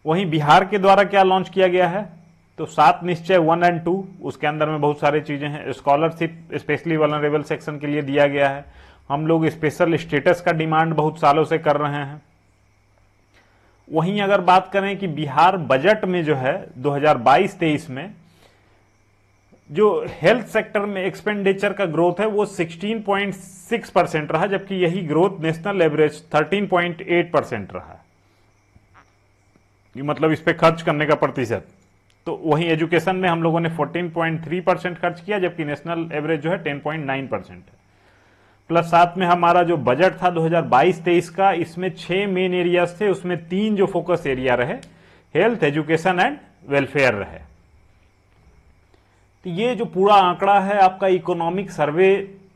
वहीं बिहार के द्वारा क्या लॉन्च किया गया है, तो 7 निश्चय 1 और 2, उसके अंदर में बहुत सारी चीजें हैं। स्कॉलरशिप स्पेशली वल्नरेबल सेक्शन के लिए दिया गया है। हम लोग स्पेशल स्टेटस का डिमांड बहुत सालों से कर रहे हैं। वहीं अगर बात करें कि बिहार बजट में जो है 2022-23 में जो हेल्थ सेक्टर में एक्सपेंडिचर का ग्रोथ है वो 16.6% रहा, जबकि यही ग्रोथ नेशनल एवरेज 13.8% रहा। मतलब इस पे खर्च करने का प्रतिशत। तो वहीं एजुकेशन में हम लोगों ने 14.3% खर्च किया, जबकि नेशनल एवरेज जो है 10.9% है। प्लस साथ में हमारा जो बजट था 2022-23 का, इसमें 6 मेन एरियाज थे, उसमें 3 जो फोकस एरिया रहे, हेल्थ, एजुकेशन एंड वेलफेयर रहे। तो ये जो पूरा आंकड़ा है आपका इकोनॉमिक सर्वे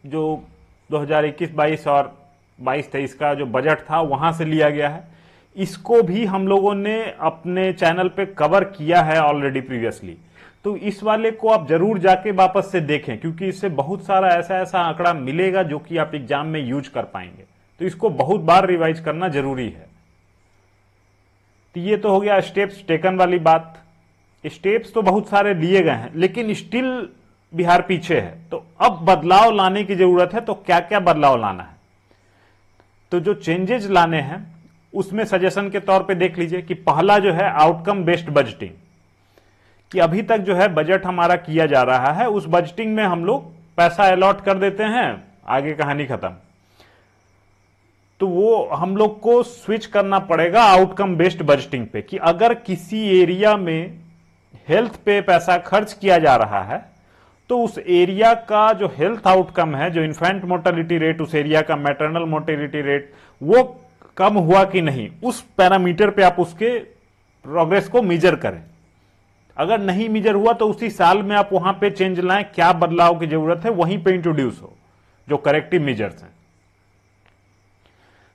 जो 2021-22 और 22-23 का जो बजट था वहां से लिया गया है। इसको भी हम लोगों ने अपने चैनल पे कवर किया है ऑलरेडी प्रीवियसली। तो इस वाले को आप जरूर जाके वापस से देखें, क्योंकि इससे बहुत सारा ऐसा ऐसा आंकड़ा मिलेगा जो कि आप एग्जाम में यूज कर पाएंगे। तो इसको बहुत बार रिवाइज करना जरूरी है। तो ये तो हो गया स्टेप्स टेकन वाली बात। स्टेप्स तो बहुत सारे लिए गए हैं, लेकिन स्टिल बिहार पीछे है। तो अब बदलाव लाने की जरूरत है। तो क्या क्या बदलाव लाना है, तो जो चेंजेस लाने हैं उसमें सजेशन के तौर पे देख लीजिए कि पहला जो है आउटकम बेस्ड बजटिंग, कि अभी तक जो है बजट हमारा किया जा रहा है, उस बजटिंग में हम लोग पैसा अलॉट कर देते हैं, आगे कहानी खत्म। तो वो हम लोग को स्विच करना पड़ेगा आउटकम बेस्ड बजटिंग पे, कि अगर किसी एरिया में हेल्थ पे पैसा खर्च किया जा रहा है तो उस एरिया का जो हेल्थ आउटकम है, जो इन्फेंट मोर्टेलिटी रेट उस एरिया का, मैटरनल मोर्टेलिटी रेट, वो कम हुआ कि नहीं, उस पैरामीटर पे आप उसके प्रोग्रेस को मेजर करें। अगर नहीं मेजर हुआ तो उसी साल में आप वहां पे चेंज लाएं, क्या बदलाव की जरूरत है वहीं पे इंट्रोड्यूस हो, जो करेक्टिव मेजर्स हैं।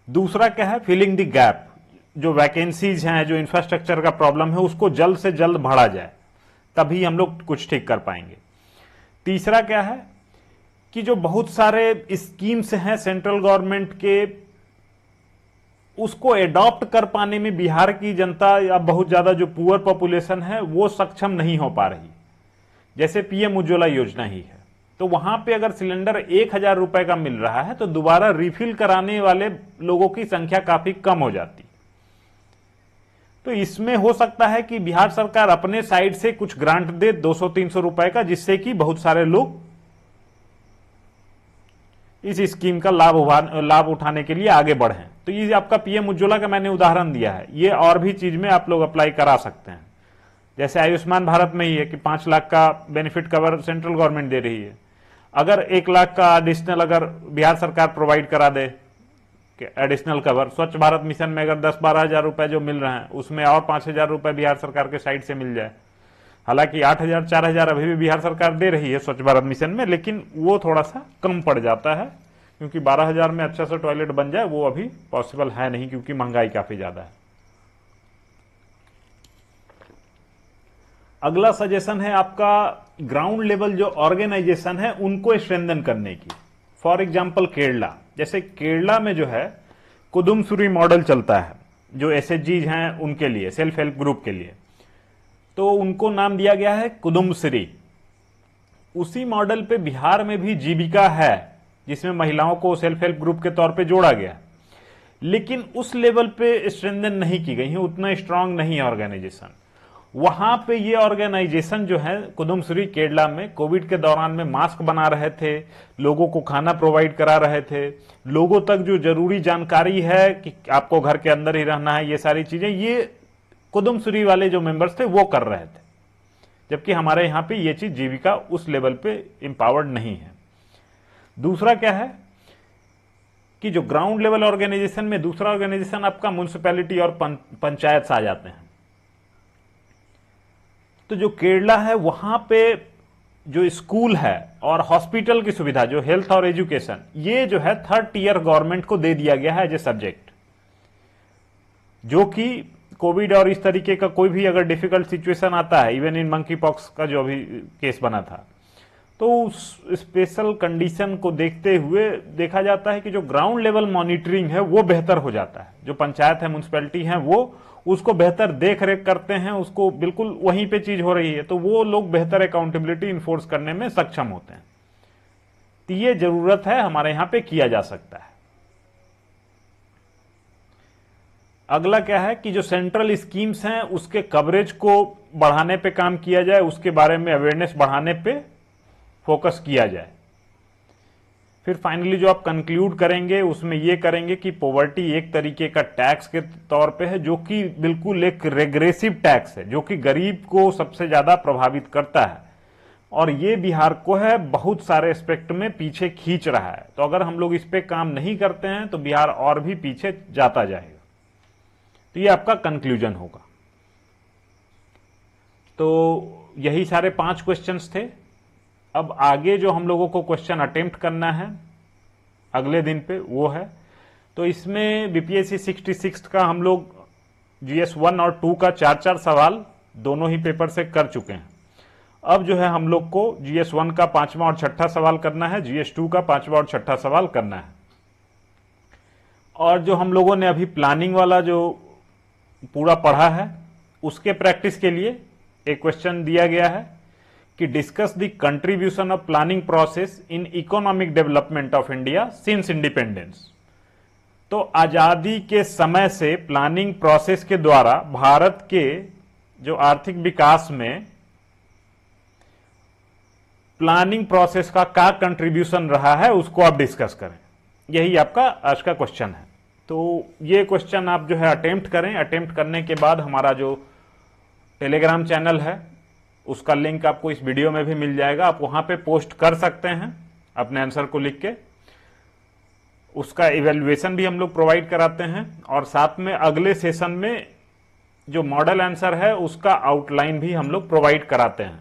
दूसरा क्या है, फिलिंग द गैप, जो वैकेंसीज हैं, जो इंफ्रास्ट्रक्चर का प्रॉब्लम है, उसको जल्द से जल्द भरा जाए, तभी हम लोग कुछ ठीक कर पाएंगे। तीसरा क्या है कि जो बहुत सारे स्कीम्स हैं सेंट्रल गवर्नमेंट के, उसको एडॉप्ट कर पाने में बिहार की जनता या बहुत ज्यादा जो पुअर पॉपुलेशन है वो सक्षम नहीं हो पा रही। जैसे पीएम उज्ज्वला योजना ही है, तो वहां पे अगर सिलेंडर 1,000 रुपए का मिल रहा है तो दोबारा रिफिल कराने वाले लोगों की संख्या काफी कम हो जाती। तो इसमें हो सकता है कि बिहार सरकार अपने साइड से कुछ ग्रांट दे 200-300 रुपए का, जिससे कि बहुत सारे लोग इस स्कीम का लाभ उठाने के लिए आगे बढ़े। तो ये आपका पीएम उज्ज्वला का मैंने उदाहरण दिया है, ये और भी चीज में आप लोग अप्लाई करा सकते हैं। जैसे आयुष्मान भारत में ही है कि 5 लाख का बेनिफिट कवर सेंट्रल गवर्नमेंट दे रही है। अगर 1 लाख का एडिशनल अगर बिहार सरकार प्रोवाइड करा दे एडिशनल कवर, स्वच्छ भारत मिशन में अगर 10-12 हजार रुपए जो मिल रहे हैं उसमें और 5,000 रुपए बिहार सरकार के साइड से मिल जाए। हालांकि 8,000-4,000 अभी भी बिहार सरकार दे रही है स्वच्छ भारत मिशन में, लेकिन वो थोड़ा सा कम पड़ जाता है, क्योंकि 12,000 में अच्छा सा टॉयलेट बन जाए वो अभी पॉसिबल है नहीं, क्योंकि महंगाई काफी ज्यादा है। अगला सजेशन है आपका ग्राउंड लेवल जो ऑर्गेनाइजेशन है उनको स्ट्रेंथन करने की। फॉर एग्जाम्पल केरला, जैसे केरला में जो है कुदुम्बश्री मॉडल चलता है, जो एसएचजी हैं उनके लिए, सेल्फ हेल्प ग्रुप के लिए, तो उनको नाम दिया गया है कुदुम्बश्री। उसी मॉडल पे बिहार में भी जीविका है, जिसमें महिलाओं को सेल्फ हेल्प ग्रुप के तौर पे जोड़ा गया, लेकिन उस लेवल पे स्ट्रेंथन नहीं की गई है, उतना स्ट्रांग नहीं है ऑर्गेनाइजेशन। वहां पे ये ऑर्गेनाइजेशन जो है कुदुम्बश्री केरला में कोविड के दौरान में मास्क बना रहे थे, लोगों को खाना प्रोवाइड करा रहे थे, लोगों तक जो जरूरी जानकारी है कि आपको घर के अंदर ही रहना है, ये सारी चीजें ये कुदुम्बश्री वाले जो मेंबर्स थे वो कर रहे थे। जबकि हमारे यहां पे ये चीज जीविका उस लेवल पे एम्पावर्ड नहीं है। दूसरा क्या है कि जो ग्राउंड लेवल ऑर्गेनाइजेशन में दूसरा ऑर्गेनाइजेशन आपका म्युनिसिपैलिटी और पंचायत से आ जाते हैं। तो जो केरला है वहां पे जो स्कूल है और हॉस्पिटल की सुविधा, जो हेल्थ और एजुकेशन, ये जो है 3rd टियर गवर्नमेंट को दे दिया गया है एज ए सब्जेक्ट, जो कि कोविड और इस तरीके का कोई भी अगर डिफिकल्ट सिचुएशन आता है, इवन इन मंकी पॉक्स का जो अभी केस बना था, तो उस स्पेशल कंडीशन को देखते हुए देखा जाता है कि जो ग्राउंड लेवल मॉनिटरिंग है वो बेहतर हो जाता है। जो पंचायत है, म्यूनिसिपैलिटी है, वो उसको बेहतर देख रेख करते हैं, उसको बिल्कुल वहीं पे चीज हो रही है, तो वो लोग बेहतर अकाउंटेबिलिटी इन्फोर्स करने में सक्षम होते हैं। तो ये जरूरत है, हमारे यहां पे किया जा सकता है। अगला क्या है कि जो सेंट्रल स्कीम्स हैं उसके कवरेज को बढ़ाने पे काम किया जाए, उसके बारे में अवेयरनेस बढ़ाने पे फोकस किया जाए। फिर फाइनली जो आप कंक्लूड करेंगे उसमें ये करेंगे कि पॉवर्टी एक तरीके का टैक्स के तौर पे है, जो कि बिल्कुल एक रेग्रेसिव टैक्स है, जो कि गरीब को सबसे ज्यादा प्रभावित करता है, और ये बिहार को है बहुत सारे एस्पेक्ट में पीछे खींच रहा है। तो अगर हम लोग इस पे काम नहीं करते हैं तो बिहार और भी पीछे जाता जाएगा। तो ये आपका कंक्लूजन होगा। तो यही सारे 5 क्वेश्चंस थे। अब आगे जो हम लोगों को क्वेश्चन अटेम्प्ट करना है अगले दिन पे वो है, तो इसमें बीपीएससी 66 का हम लोग जीएस 1 और 2 का 4-4 सवाल दोनों ही पेपर से कर चुके हैं। अब जो है हम लोग को जीएस 1 का 5वां और 6ठा सवाल करना है, जीएस 2 का 5वां और 6ठा सवाल करना है। और जो हम लोगों ने अभी प्लानिंग वाला जो पूरा पढ़ा है उसके प्रैक्टिस के लिए एक क्वेश्चन दिया गया है कि discuss the contribution of planning process in economic development of India since independence. तो आजादी के समय से प्लानिंग प्रोसेस के द्वारा भारत के जो आर्थिक विकास में प्लानिंग प्रोसेस का क्या कंट्रीब्यूशन रहा है उसको आप डिस्कस करें। यही आपका आज का क्वेश्चन है। तो ये क्वेश्चन आप जो है अटेम्प्ट करें। अटेम्प्ट करने के बाद हमारा जो टेलीग्राम चैनल है उसका लिंक आपको इस वीडियो में भी मिल जाएगा, आप वहां पे पोस्ट कर सकते हैं अपने आंसर को लिख के। उसका इवैल्यूएशन भी हम लोग प्रोवाइड कराते हैं, और साथ में अगले सेशन में जो मॉडल आंसर है उसका आउटलाइन भी हम लोग प्रोवाइड कराते हैं।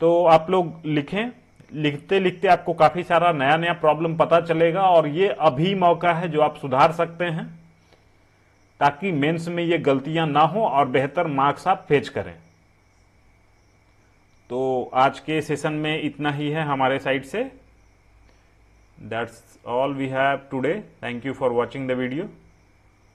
तो आप लोग लिखें, लिखते लिखते आपको काफी सारा नया नया प्रॉब्लम पता चलेगा, और ये अभी मौका है जो आप सुधार सकते हैं ताकि मेंस में ये गलतियां ना हो और बेहतर मार्क्स आप फेच करें। तो आज के सेशन में इतना ही है हमारे साइड से। That's all we have today. Thank you for watching the video.